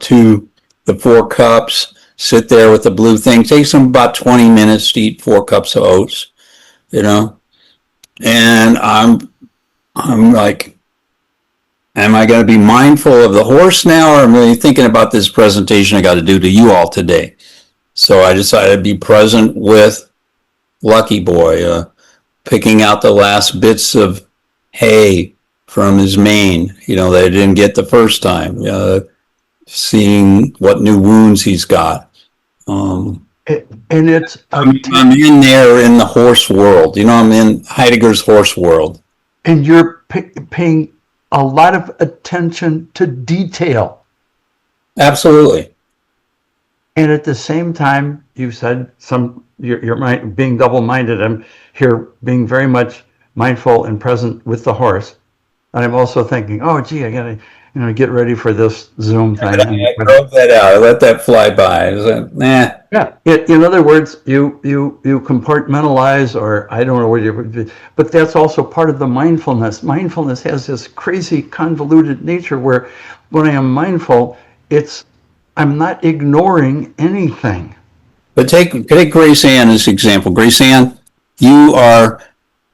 4 cups, sit there with the blue thing. It takes him about 20 minutes to eat 4 cups of oats, And I'm like, am I going to be mindful of the horse now, or am I really thinking about this presentation I got to do to you all today? So I decided to be present with Lucky Boy, picking out the last bits of hay from his mane, that I didn't get the first time, seeing what new wounds he's got. And it's I'm in there in the horse world. I'm in Heidegger's horse world. and you're paying a lot of attention to detail. Absolutely. And at the same time, you said you're being double-minded. I'm here being very much mindful and present with the horse. And I'm also thinking, oh, gee, I gotta, get ready for this Zoom thing. I drove that out. I let that fly by. I was like, nah. Yeah. In other words, you compartmentalize, or I don't know what but that's also part of the mindfulness. Mindfulness has this crazy convoluted nature where when I am mindful, I'm not ignoring anything. But take Grace Ann as an example. Grace Ann, you are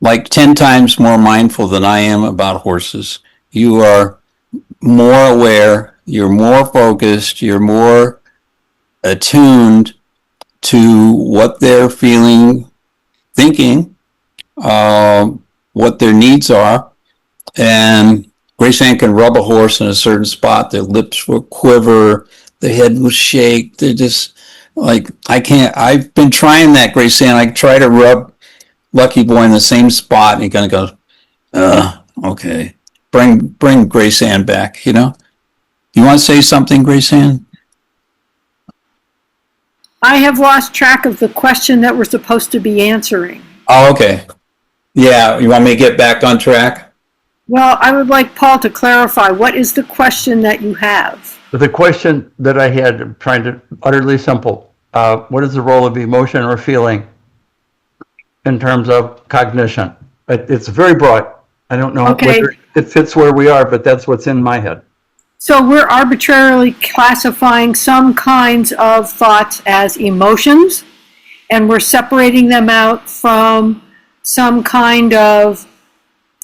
like 10 times more mindful than I am about horses. You are more aware, you're more focused, you're more attuned to what they're feeling, thinking, what their needs are. And Grace Ann can rub a horse in a certain spot, their lips will quiver, their head will shake. They're just like, I've been trying that, Grace Ann. I try to rub Lucky Boy in the same spot, and he kind of goes, okay. Bring Grace Ann back, You want to say something, Grace Ann? I have lost track of the question that we're supposed to be answering. Oh, okay. Yeah, you want me to get back on track? Well, I would like Paul to clarify, what is the question that you have? The question that I had, I'm trying to utterly simple. What is the role of emotion or feeling in terms of cognition? It's very broad. I don't know whether it fits where we are, but that's what's in my head. So we're arbitrarily classifying some kinds of thoughts as emotions, and we're separating them out from some kind of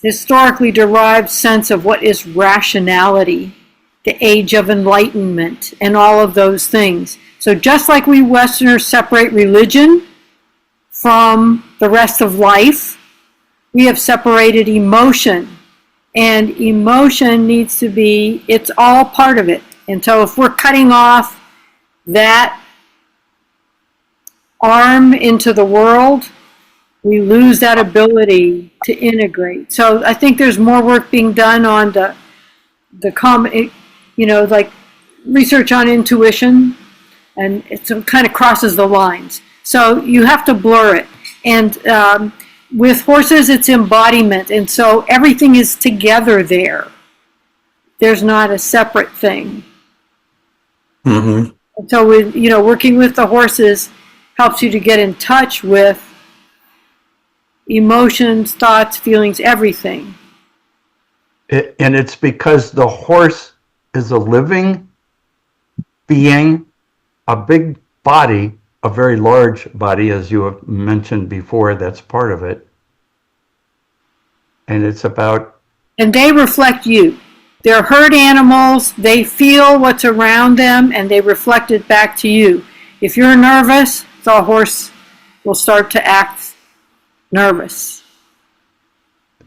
historically derived sense of what is rationality, the age of enlightenment, and all of those things. So just like we Westerners separate religion from the rest of life, we have separated emotion. And emotion needs to be, it's all part of it. And so if we're cutting off that arm into the world, we lose that ability to integrate. So I think there's more work being done on like research on intuition, and it kind of crosses the lines. So you have to blur it. And with horses, it's embodiment, and so everything is together there. There's not a separate thing. Mm-hmm. And so, working with the horses helps you to get in touch with emotions, thoughts, feelings, everything. And it's because the horse is a living being, a big body, a very large body, as you have mentioned before. That's part of it. And it's about... And they reflect you. They're herd animals. They feel what's around them, and they reflect it back to you. If you're nervous, the horse will start to act nervous.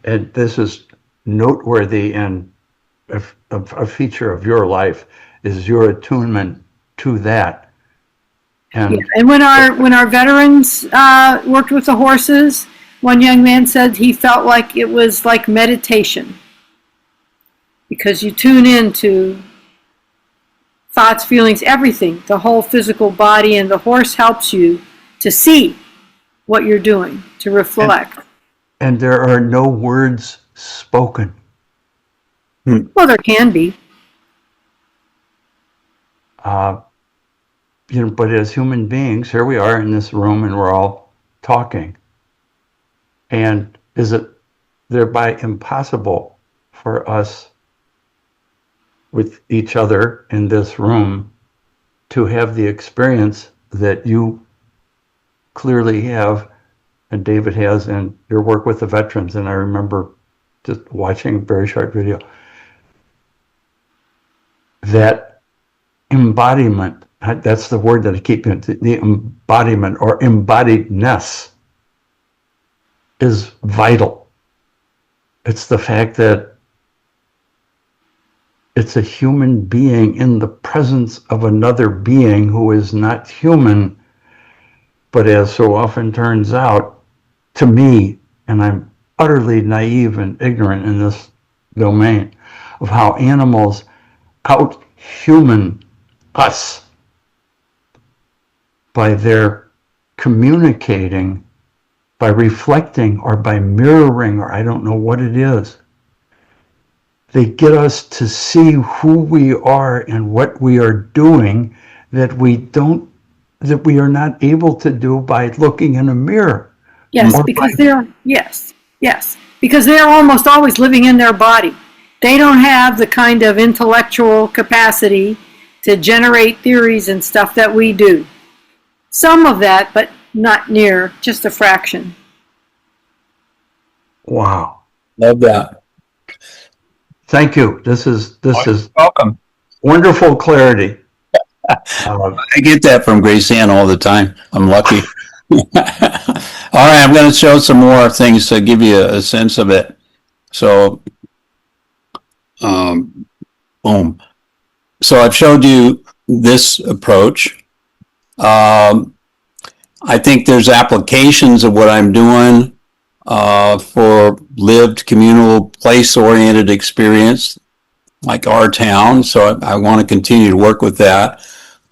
And this is noteworthy, and a feature of your life is your attunement to that. And when our veterans worked with the horses, one young man said he felt like it was like meditation, because you tune into thoughts, feelings, everything, the whole physical body, and the horse helps you to see what you're doing, to reflect. And there are no words spoken. Well, there can be. But as human beings, here we are in this room, and we're all talking. And is it thereby impossible for us with each other in this room to have the experience that you clearly have, and David has, in your work with the veterans? And I remember just watching a very short video. that embodiment, that's the word that I keep, the embodiment or embodiedness is vital. It's the fact that it's a human being in the presence of another being who is not human, but as so often turns out, to me, and I'm utterly naive and ignorant in this domain, of how animals out-human us by their communicating, by reflecting, or by mirroring, or I don't know what it is. They get us to see who we are and what we are doing that we are not able to do by looking in a mirror. Yes, because because they're almost always living in their body. They don't have the kind of intellectual capacity to generate theories and stuff that we do. Some of that, but not near, just a fraction. Wow. Love that. Thank you. This is Welcome. wonderful clarity. I get that from Grace Ann all the time. I'm lucky. All right, I'm going to show some more things to give you a sense of it. So, boom. So I've showed you this approach. I think there's applications of what I'm doing for lived communal place-oriented experience, like our town. So I want to continue to work with that.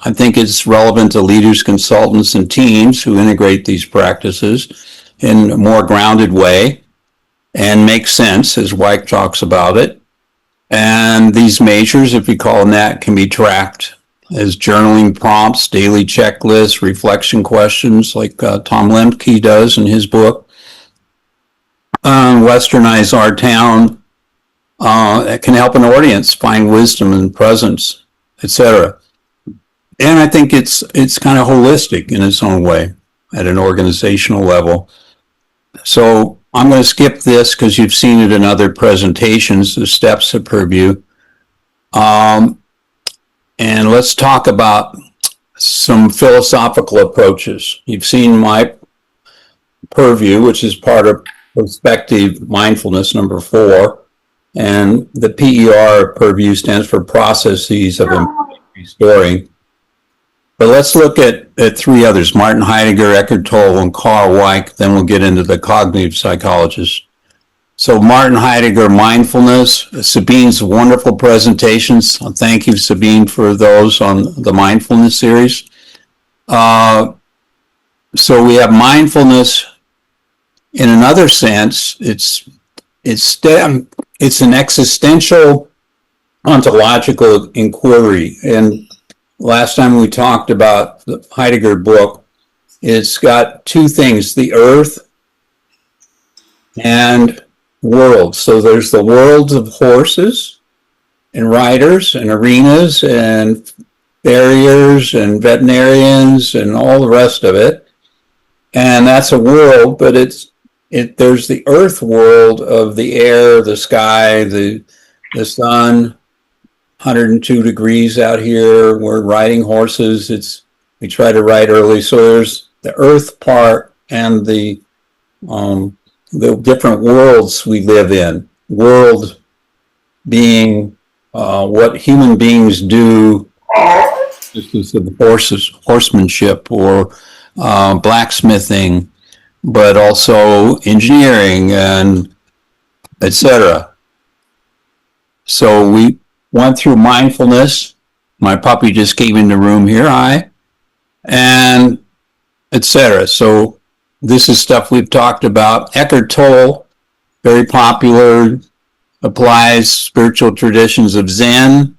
I think it's relevant to leaders, consultants, and teams who integrate these practices in a more grounded way and make sense, as Wyke talks about it. And these measures, if you call them that, can be tracked as journaling prompts, daily checklists, reflection questions, like Tom Lemke does in his book. Westernize our town. It can help an audience find wisdom and presence, etc. And I think it's kind of holistic in its own way at an organizational level. So I'm going to skip this because you've seen it in other presentations, the steps of PERVIEW. And let's talk about some philosophical approaches. You've seen my PERVIEW, which is part of Prospective Mindfulness, number 4. And the PER, PERVIEW, stands for Processes of Restoring. But let's look at 3 others, Martin Heidegger, Eckhart Tolle, and Carl Weick. Then we'll get into the cognitive psychologists. So Martin Heidegger, Mindfulness, Sabine's wonderful presentations. Thank you, Sabine, for those on the Mindfulness series. So we have mindfulness in another sense. It's an existential ontological inquiry. And last time we talked about the Heidegger book, it's got 2 things, the earth and world. So there's the worlds of horses and riders and arenas and farriers and veterinarians and all the rest of it. And that's a world, but there's the earth world of the air, the sky, the sun. 102 degrees out here. We're riding horses. We try to ride early. So there's the earth part and the different worlds we live in. World being what human beings do, business of horsemanship or blacksmithing, but also engineering and etc. So we went through mindfulness. My puppy just came in the room here, hi, and etc. So this is stuff we've talked about. Eckhart Tolle, very popular, applies spiritual traditions of Zen,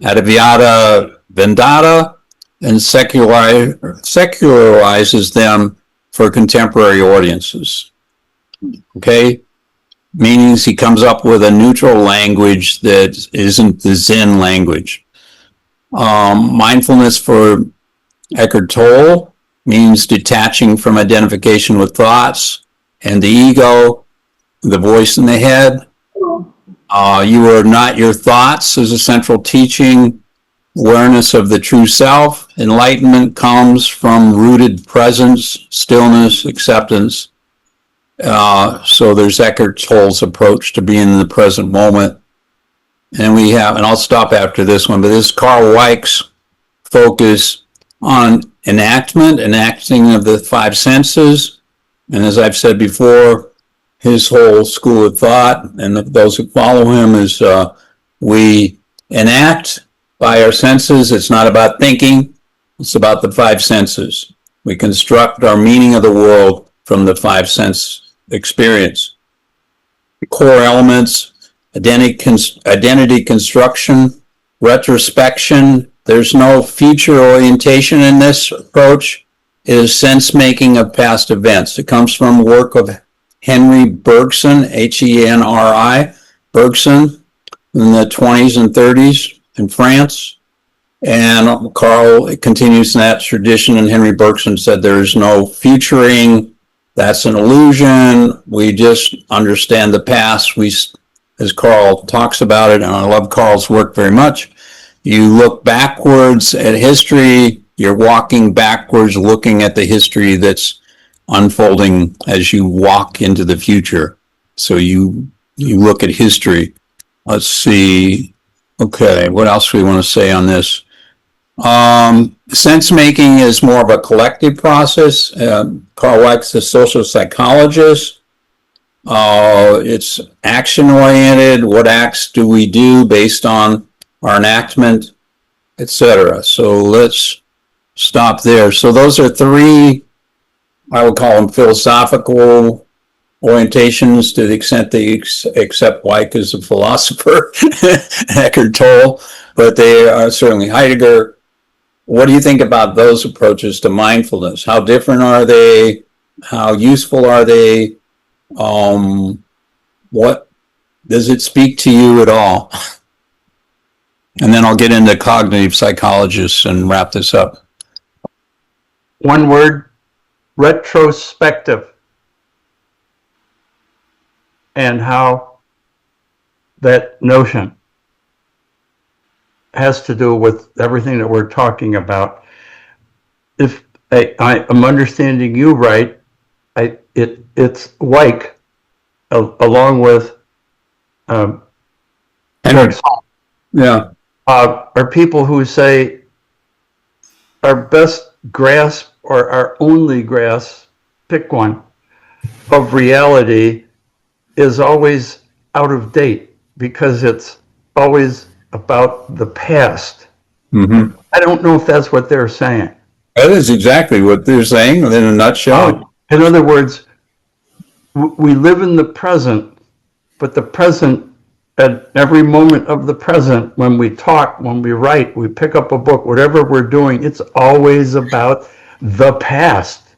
Advaita Vedanta, and secularizes them for contemporary audiences. Okay? Meanings he comes up with a neutral language that isn't the Zen language. Mindfulness for Eckhart Tolle means detaching from identification with thoughts and the ego, the voice in the head. You are not your thoughts is a central teaching. Awareness of the true self. Enlightenment comes from rooted presence, stillness, acceptance. So there's Eckhart Tolle's approach to being in the present moment. And we have, and I'll stop after this one, but this is Carl Weick's focus on enactment, enacting of the five senses. And as I've said before, his whole school of thought, and those who follow him, is we enact by our senses. It's not about thinking, it's about the five senses. We construct our meaning of the world from the five sense experience. The core elements, identity construction, retrospection. There's no future orientation in this approach. It is sense making of past events. It comes from work of Henry Bergson, Henri Bergson, in the 20s and 30s in France. And Carl continues in that tradition, and Henry Bergson said there is no futuring. That's an illusion. We just understand the past. As Carl talks about it, and I love Carl's work very much, you look backwards at history, you're walking backwards, looking at the history that's unfolding as you walk into the future. So you look at history. Let's see. Okay, what else do we want to say on this? Sense making is more of a collective process. Carl Weick's a social psychologist. It's action oriented. What acts do we do based on our enactment, etc. So let's stop there. So those are three, I would call them philosophical orientations, to the extent they accept Weick as a philosopher, Eckhart Tolle, but they are certainly Heidegger. What do you think about those approaches to mindfulness? How different are they? How useful are they? What does it speak to you at all? And then I'll get into cognitive psychologists and wrap this up. One word, retrospective. And how that notion has to do with everything that we're talking about. If I'm understanding you right, it's Weick, along with Yeah. are people who say our best grasp or our only grasp, pick one, of reality is always out of date because it's always about the past. Mm-hmm. I don't know if that's what they're saying. That is exactly what they're saying in a nutshell. In other words, we live in the present, but the present, at every moment of the present, when we talk, when we write, we pick up a book, whatever we're doing, it's always about the past.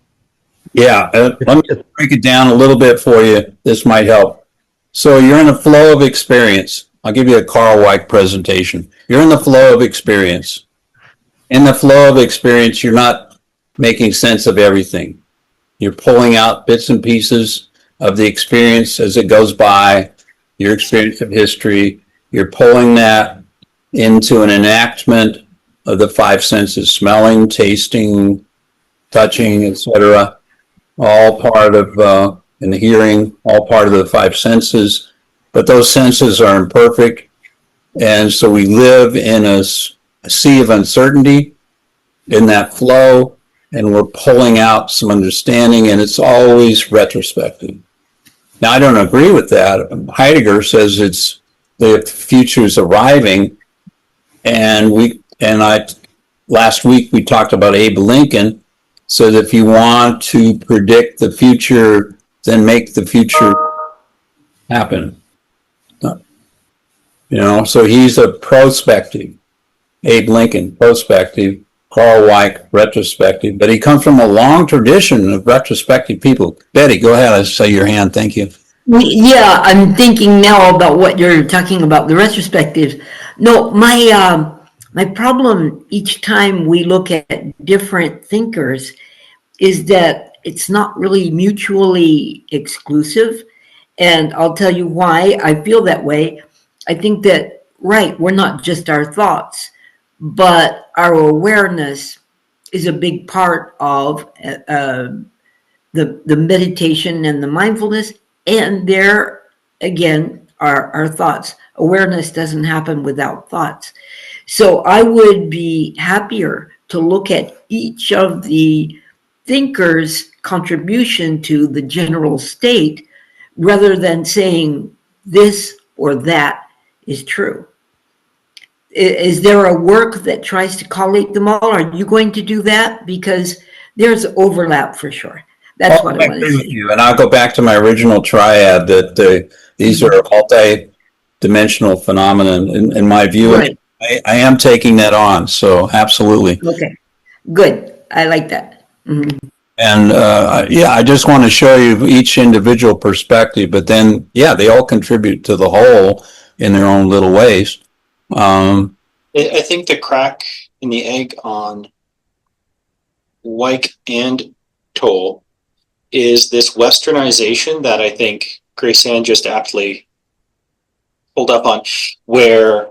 Yeah, let me break it down a little bit for you. This might help. So you're in a flow of experience. I'll give you a Carl Weick presentation. You're in the flow of experience. In the flow of experience, you're not making sense of everything. You're pulling out bits and pieces of the experience as it goes by, your experience of history. You're pulling that into an enactment of the five senses: smelling, tasting, touching, etc. All part of, and hearing, all part of the five senses. But those senses are imperfect. And so we live in a sea of uncertainty in that flow, and we're pulling out some understanding, and it's always retrospective. Now, I don't agree with that. Heidegger says the future is arriving, and last week we talked about Abe Lincoln. So that if you want to predict the future, then make the future happen. So he's a prospective. Abe Lincoln, prospective. Carl Weick, retrospective. But he comes from a long tradition of retrospective people. Betty, go ahead. I saw your hand. Thank you. Yeah, I'm thinking now about what you're talking about, the retrospective. No, my problem each time we look at different thinkers is that it's not really mutually exclusive. And I'll tell you why I feel that way. I think that, right, we're not just our thoughts, but our awareness is a big part of the meditation and the mindfulness. And there, again, are our thoughts. Awareness doesn't happen without thoughts. So I would be happier to look at each of the thinkers' contribution to the general state rather than saying this or that is true. Is there a work that tries to collate them all? Are you going to do that? Because there's overlap for sure. That's what I want to say. You. And I'll go back to my original triad that these are multi-dimensional phenomena in my view. Right. I am taking that on, so absolutely. Okay, good. I like that. Mm-hmm. And I just want to show you each individual perspective, but then, they all contribute to the whole in their own little ways. I think the crack in the egg on Weick and Toll is this westernization that I think Grace-Ann just aptly pulled up on, where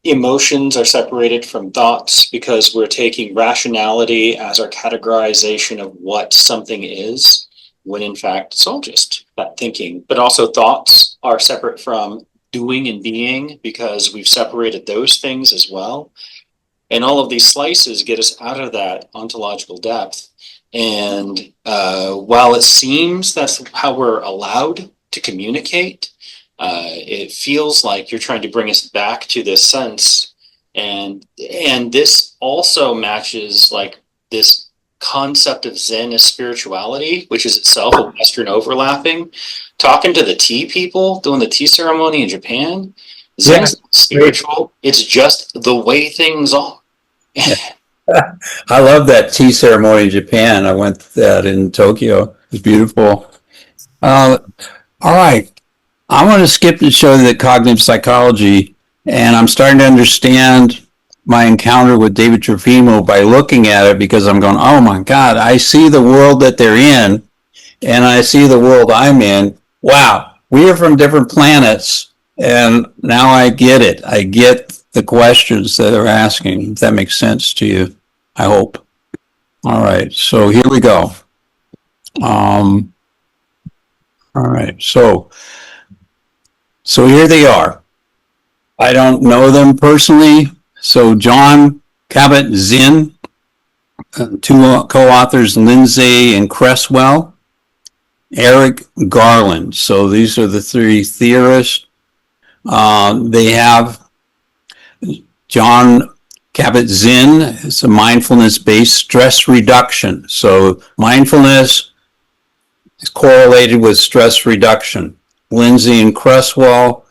emotions are separated from thoughts because we're taking rationality as our categorization of what something is, when in fact it's all just that thinking. But also thoughts are separate from doing and being because we've separated those things as well. And all of these slices get us out of that ontological depth. And while it seems that's how we're allowed to communicate, it feels like you're trying to bring us back to this sense. And this also matches like this concept of Zen as spirituality, which is itself a Western overlapping. Talking to the tea people, doing the tea ceremony in Japan, Zen is not spiritual. It's just the way things are. I love that tea ceremony in Japan. I went to that in Tokyo. It's beautiful. All right. I want to skip and show you the cognitive psychology, and I'm starting to understand my encounter with David Trofimo by looking at it, because I'm going, oh my God, I see the world that they're in, and I see the world I'm in. Wow, we are from different planets, and now I get it. I get the questions that they're asking, if that makes sense to you, I hope. All right, so here we go. All right, so here they are. I don't know them personally. So John Kabat-Zinn, two co-authors, Lindsay and Cresswell, Eric Garland. So these are the three theorists. They have John Kabat-Zinn. It's a mindfulness-based stress reduction. So mindfulness is correlated with stress reduction. Lindsay and Cresswell,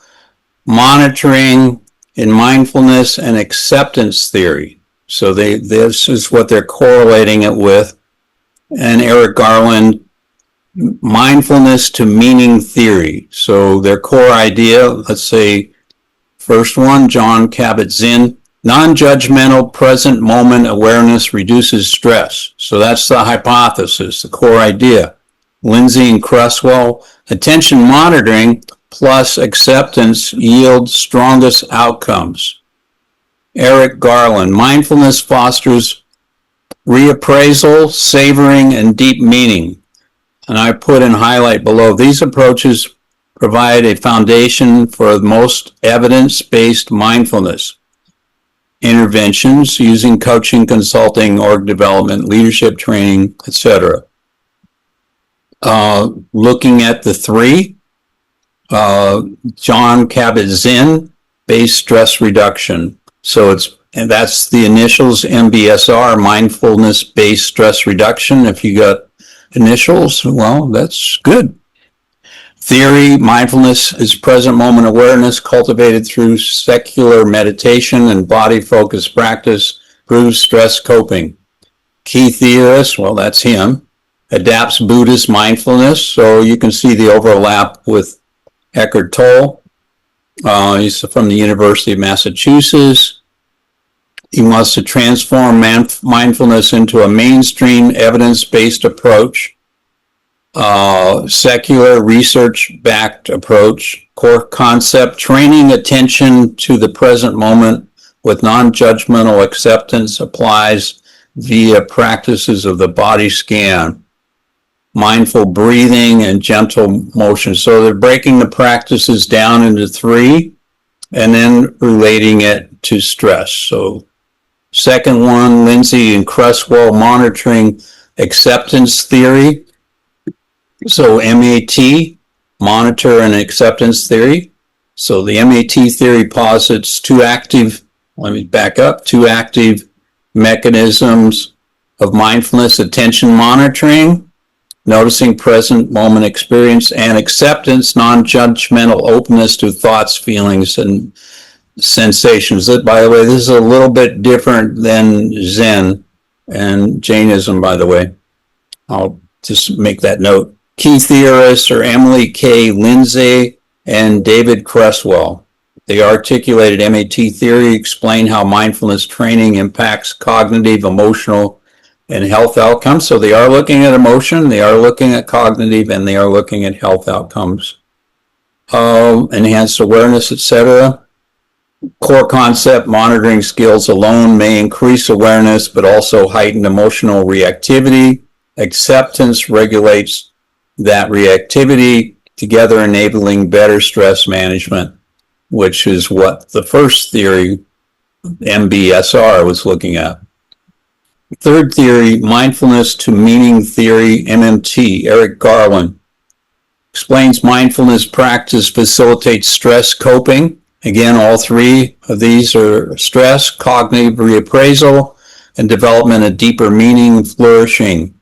monitoring in mindfulness and acceptance theory. So this is what they're correlating it with. And Eric Garland, mindfulness to meaning theory. So their core idea, let's say, first one, John Kabat-Zinn, non-judgmental present moment awareness reduces stress. So that's the hypothesis, the core idea. Lindsay and Cresswell, attention monitoring plus acceptance yields strongest outcomes. Eric Garland, mindfulness fosters reappraisal, savoring, and deep meaning. And I put in highlight below, these approaches provide a foundation for most evidence-based mindfulness interventions using coaching, consulting, org development, leadership training, etc. Looking at the three, John Kabat-Zinn, based stress reduction. So that's the initials, MBSR, mindfulness-based stress reduction. If you got initials, well, that's good. Theory, mindfulness is present moment awareness cultivated through secular meditation and body-focused practice, improves stress coping. Key theorist, well, that's him, adapts Buddhist mindfulness. So you can see the overlap with Eckhart Tolle. He's from the University of Massachusetts. He wants to transform mindfulness into a mainstream evidence-based approach. secular research-backed approach. Core concept, training attention to the present moment with non-judgmental acceptance applies via practices of the body scan, mindful breathing, and gentle motion. So they're breaking the practices down into three and then relating it to stress. So second one, Lindsay and Cresswell, monitoring acceptance theory. So MAT, monitor and acceptance theory. So the MAT theory posits two active mechanisms of mindfulness: attention monitoring, noticing present moment experience, and acceptance, non-judgmental openness to thoughts, feelings, and sensations. By the way, this is a little bit different than Zen and Jainism, by the way. I'll just make that note. Key theorists are Emily K. Lindsay and David Cresswell. They articulated MAT theory, explain how mindfulness training impacts cognitive, emotional, and health outcomes. So they are looking at emotion, they are looking at cognitive, and they are looking at health outcomes. Enhanced awareness, etc. Core concept, monitoring skills alone may increase awareness, but also heighten emotional reactivity. Acceptance regulates that reactivity, together enabling better stress management, which is what the first theory, MBSR, was looking at. Third theory, mindfulness to meaning theory, MMT, Eric Garland, explains mindfulness practice facilitates stress coping. Again, all three of these are stress, cognitive reappraisal, and development of deeper meaning, flourishing.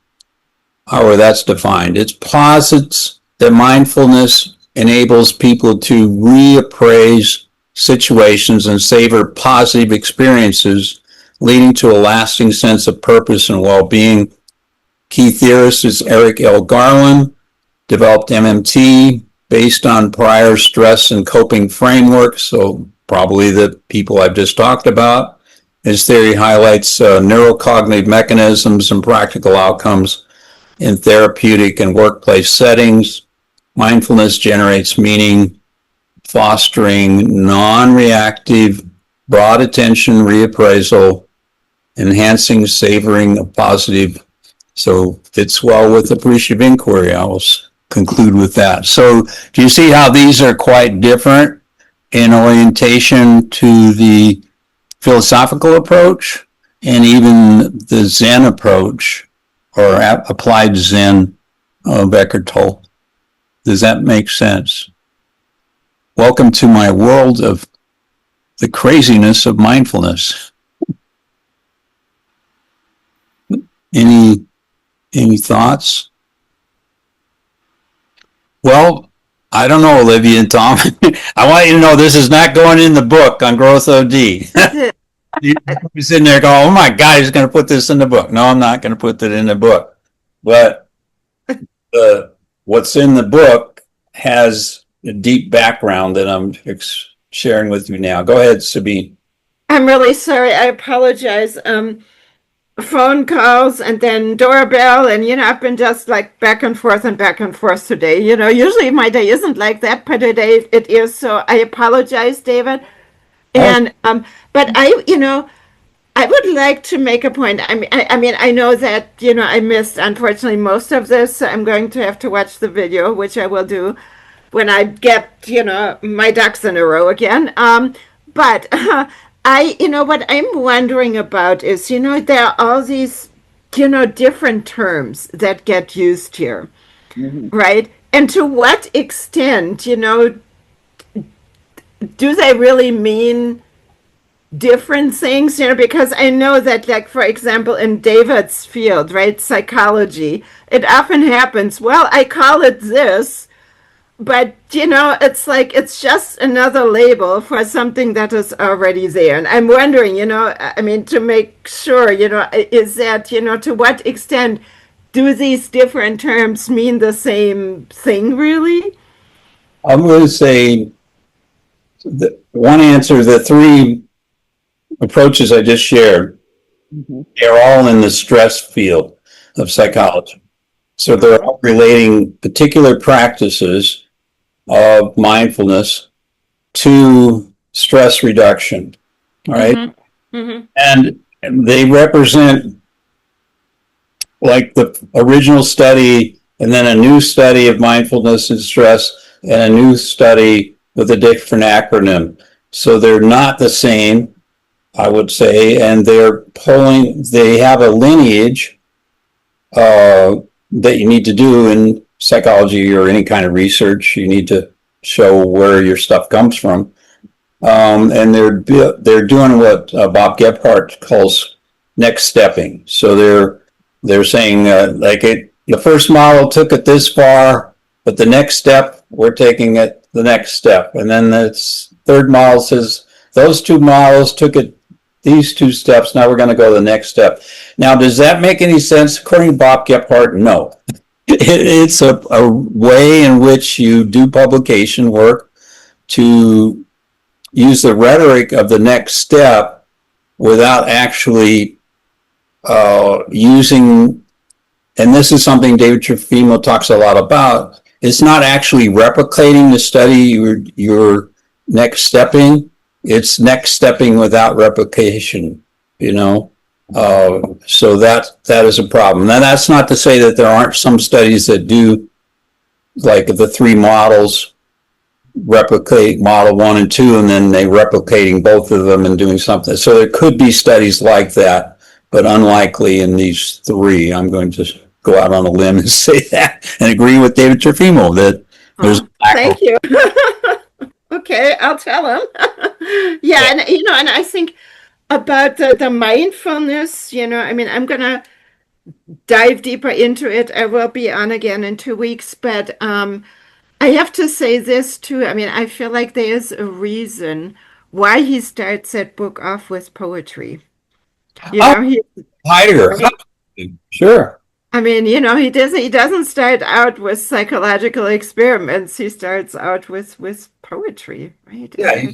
However that's defined. It posits that mindfulness enables people to reappraise situations and savor positive experiences, leading to a lasting sense of purpose and well-being. Key theorist is Eric L. Garland, developed MMT based on prior stress and coping frameworks, so probably the people I've just talked about. His theory highlights neurocognitive mechanisms and practical outcomes in therapeutic and workplace settings. Mindfulness generates meaning, fostering non-reactive, broad attention reappraisal, enhancing savoring of positive. So fits well with appreciative inquiry. I will conclude with that. So do you see how these are quite different in orientation to the philosophical approach and even the Zen approach, or applied Zen of Eckhart Tolle? Does that make sense? Welcome to my world of the craziness of mindfulness. Any thoughts? Well, I don't know, Olivia and Tom. I want you to know this is not going in the book on Growth OD. You're sitting there going, oh my God, he's going to put this in the book. No, I'm not going to put that in the book. But what's in the book has a deep background that I'm sharing with you now. Go ahead, Sabine. I'm really sorry. I apologize. Phone calls and then doorbell, and I've been just like back and forth today. Usually my day isn't like that, but today it is. So I apologize, David. And but I would like to make a point. I mean, I know that I missed, unfortunately, most of this. So I'm going to have to watch the video, which I will do when I get my ducks in a row again. But what I'm wondering about is there are all these different terms that get used here, right? And to what extent do they really mean different things? Because I know that, like, for example, in David's field, right, psychology, it often happens, well, I call it this, but it's like it's just another label for something that is already there. And I'm wondering, to make sure, is that, to what extent do these different terms mean the same thing, really? I'm going to say one answer, the three approaches I just shared, they're all in the stress field of psychology. So they're relating particular practices of mindfulness to stress reduction, all right? And they represent like the original study and then a new study of mindfulness and stress and a new study with a different acronym. So they're not the same, I would say, and they have a lineage that you need to do in psychology or any kind of research. You need to show where your stuff comes from. And they're doing what Bob Gephardt calls next stepping. So they're saying the first model took it this far, but the next step we're taking it the next step, and then the third model says those two models took it these two steps. Now we're going to go to the next step. Now, does that make any sense? According to Bob Gephardt, no. It's a way in which you do publication work to use the rhetoric of the next step without actually using, and this is something David Trofimo talks a lot about, it's not actually replicating the study you're next stepping, it's next stepping without replication, so that is a problem. Now, that's not to say that there aren't some studies that do, like the three models, replicate model 1 and 2, and then they replicating both of them and doing something. So there could be studies like that, but unlikely in these three. I'm going to go out on a limb and say that and agree with David Trofimo that there's thank you. Okay, I'll tell him. Yeah, and and I think about the mindfulness, I'm gonna dive deeper into it. I will be on again in 2 weeks, but I have to say this too. I feel like there's a reason why he starts that book off with poetry. Heidegger. Sure. He doesn't start out with psychological experiments. He starts out with poetry, right? Yeah.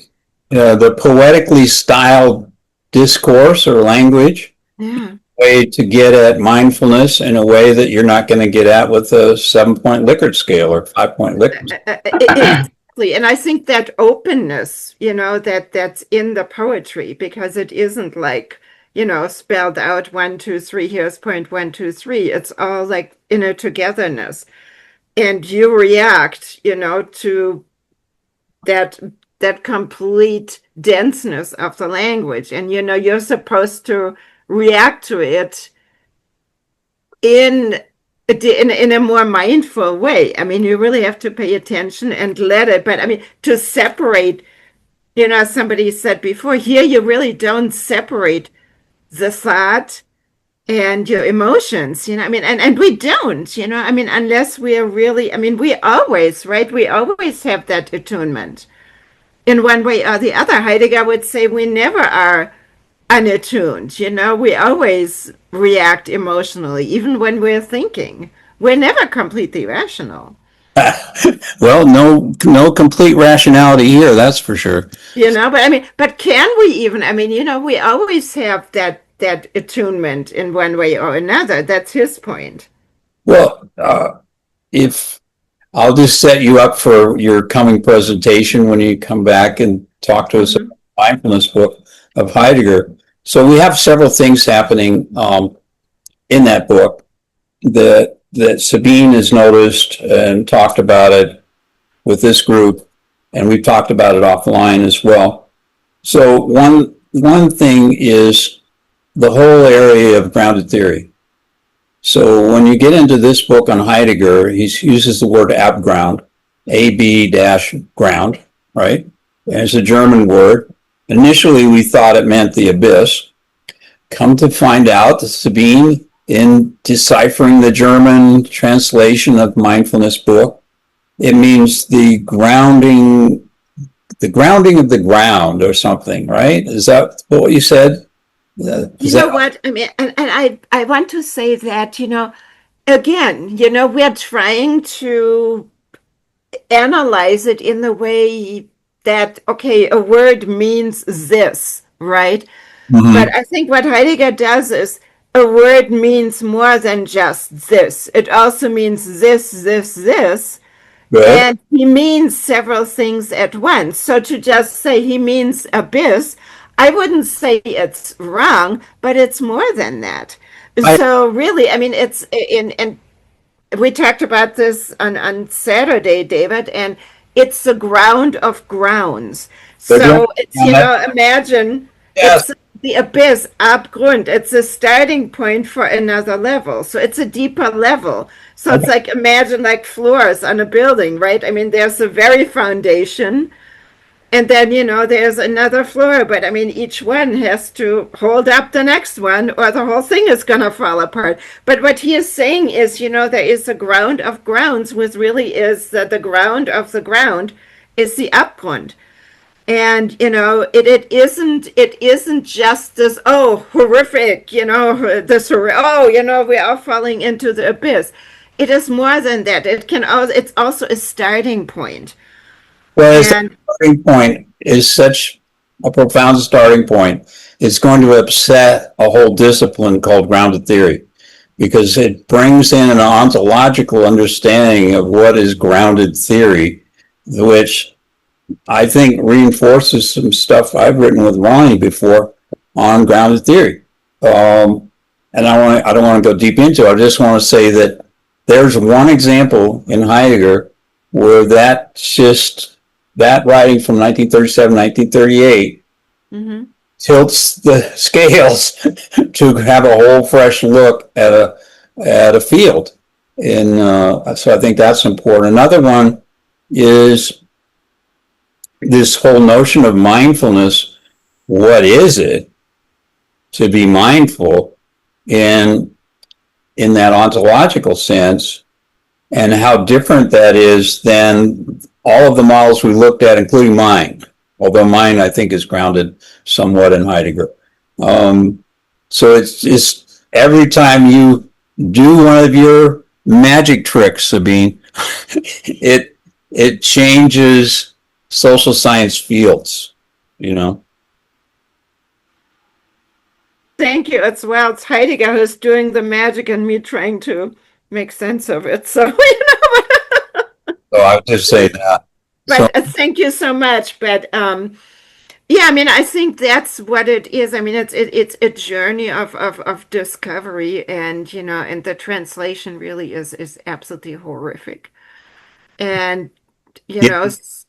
The poetically styled discourse or language. Yeah. Way to get at mindfulness in a way that you're not going to get at with a 7-point Likert scale or 5-point Likert scale. Exactly. And I think that openness, that's in the poetry, because it isn't like, spelled out 1, 2, 3, here's point 1, 2, 3. It's all like in a togetherness. And you react, to that complete denseness of the language. And, you're supposed to react to it in a more mindful way. You really have to pay attention and let it. But to separate, somebody said before, here you really don't separate the thought and your emotions, and we don't, unless we are really, we always, right? We always have that attunement in one way or the other. Heidegger would say we never are unattuned, we always react emotionally, even when we're thinking. We're never completely rational. Well, no complete rationality here, that's for sure. But can we even, we always have that attunement in one way or another. That's his point. Well, if I'll just set you up for your coming presentation when you come back and talk to us about the mindfulness book of Heidegger. So we have several things happening in that book that Sabine has noticed and talked about it with this group, and we've talked about it offline as well. So one thing is the whole area of grounded theory. So when you get into this book on Heidegger, he uses the word Abground, AB-ground, right? And it's a German word. Initially, we thought it meant the abyss. Come to find out that Sabine, in deciphering the German translation of mindfulness book, it means the grounding of the ground or something, right? Is that what you said? What? And I want to say that, again, we're trying to analyze it in the way that, okay, a word means this, right? But I think what Heidegger does is, a word means more than just this. It also means this. Good. And he means several things at once. So to just say he means abyss, I wouldn't say it's wrong, but it's more than that. So really, I mean, it's and we talked about this on Saturday, David, and it's the ground of grounds. So it's, imagine Yes. it's the abyss, Abgrund. It's a starting point for another level. So it's a deeper level. So it's like, imagine like floors on a building, right? I mean, there's the very foundation, and then, there's another floor, but I mean, each one has to hold up the next one or the whole thing is going to fall apart. But what he is saying is, there is the ground of grounds, which really is the ground of the ground is the Abgrund. And, it isn't just this, horrific, we're all falling into the abyss. It is more than that. It's also a starting point. Well, the starting point is such a profound starting point. It's going to upset a whole discipline called grounded theory, because it brings in an ontological understanding of what is grounded theory, which I think reinforces some stuff I've written with Ronnie before on grounded theory. And I don't want to go deep into it. I just want to say that there's one example in Heidegger where that writing from 1937, 1938 tilts the scales to have a whole fresh look at a field. And so I think that's important. Another one is this whole notion of mindfulness. What is it to be mindful in that ontological sense, and how different that is than all of the models we looked at, including mine, although mine I think is grounded somewhat in Heidegger. So it's every time you do one of your magic tricks, Sabine, it changes social science fields, Thank you. It's Heidegger who's doing the magic and me trying to make sense of it. So, So I would just say that. But thank you so much. But yeah, I mean, I think that's what it is. I mean, it's a journey of discovery, and and the translation really is absolutely horrific. And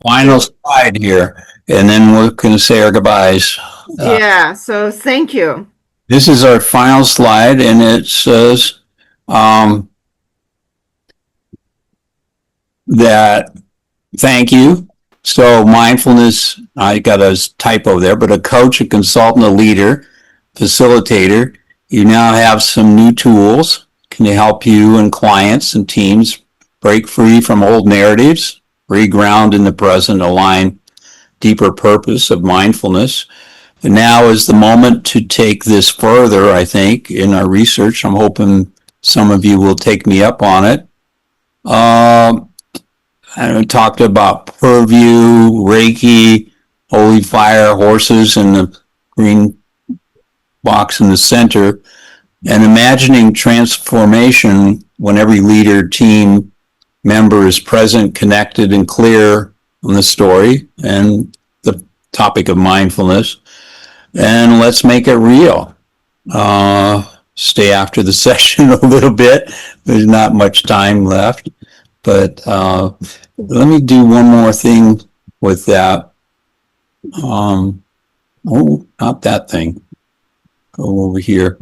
Final slide here, and then we're going to say our goodbyes. Yeah. So thank you. This is our final slide, and it says that thank you. So mindfulness, I got a typo there, but a coach, a consultant, a leader, facilitator. You now have some new tools. Can help you and clients and teams break free from old narratives, reground in the present, align deeper purpose of mindfulness. And now is the moment to take this further, I think, in our research. I'm hoping some of you will take me up on it. I talked about PERVIEW, Reiki, Holy Fire, horses, and the green box in the center, and imagining transformation when every leader, team member is present, connected, and clear on the story and the topic of mindfulness. And let's make it real. Stay after the session a little bit. There's not much time left. But let me do one more thing with that. Not that thing. Go over here.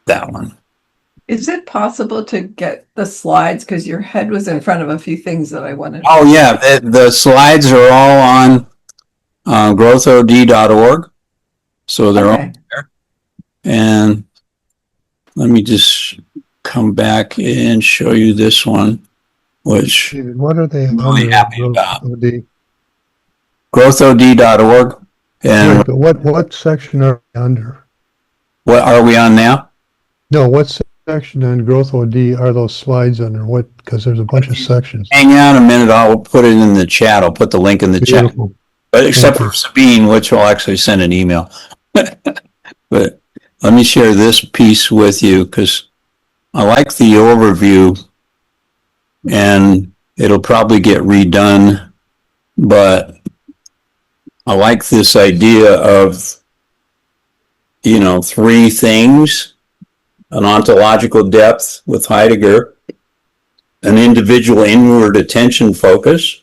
That one. Is it possible to get the slides? Because your head was in front of a few things that I wanted. Oh, yeah. The slides are all on growthod.org. So they're all there. And let me just come back and show you this one, which what are they? I'm really happy about. GrowthOD? growthod.org. And Right, but what section are we under? what are we on now? No, what section on GrowthOD are those slides under? What? Because there's a bunch of sections. Hang on a minute. I'll put it in the chat. I'll put the link in the chat. Beautiful. But except Thank for Sabine, which will actually send an email. But let me share this piece with you because I like the overview, and it'll probably get redone, but I like this idea of, three things: an ontological depth with Heidegger, an individual inward attention focus.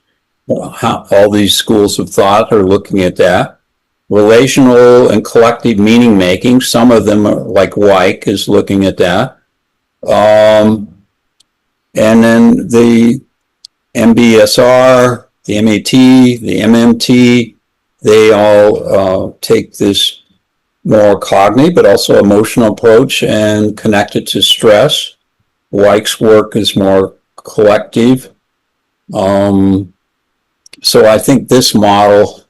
How all these schools of thought are looking at that. Relational and collective meaning making. Some of them are like Weick is looking at that. And then the MBSR, the MAT, the MMT, they all take this more cognitive but also emotional approach and connect it to stress. Weick's work is more collective. So I think this model,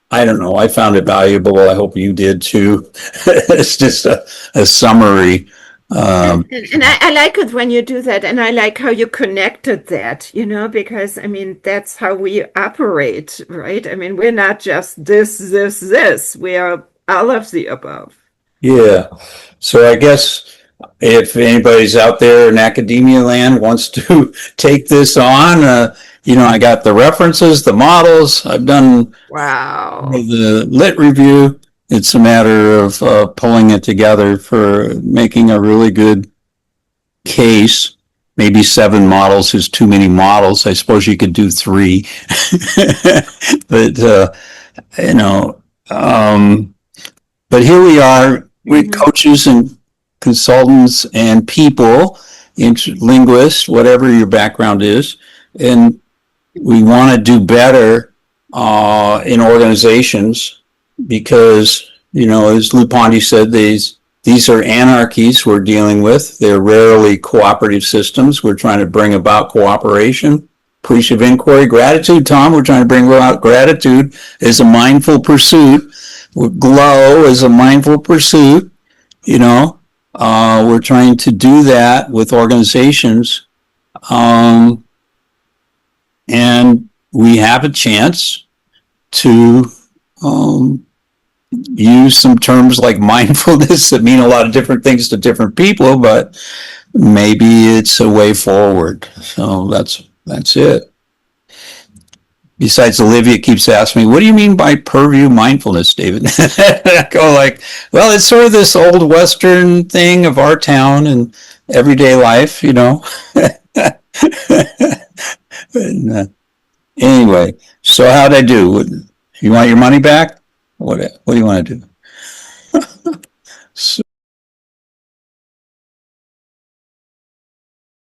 I don't know, I found it valuable. I hope you did too. It's just a summary. And I like it when you do that, and I like how you connected that, because that's how we operate, right? We're not just this. We are all of the above. Yeah. So I guess if anybody's out there in academia land wants to take this on, I got the references, the models. I've done Wow. the lit review. It's a matter of pulling it together for making a really good case. Maybe 7 models is too many models. I suppose you could do 3. But, but here we are with coaches and consultants and people, linguists, whatever your background is, and we want to do better in organizations because, as Luponti said, these are anarchies we're dealing with. They're rarely cooperative systems. We're trying to bring about cooperation, appreciative inquiry, gratitude. Tom, we're trying to bring about gratitude as a mindful pursuit. Glow is a mindful pursuit. We're trying to do that with organizations. And we have a chance to use some terms like mindfulness that mean a lot of different things to different people, but maybe it's a way forward. So that's it. Besides, Olivia keeps asking me, what do you mean by purview mindfulness, David? I go like, well, it's sort of this old Western thing of our town and everyday life, And, anyway, so how'd I do? You want your money back? What do you want to do? So,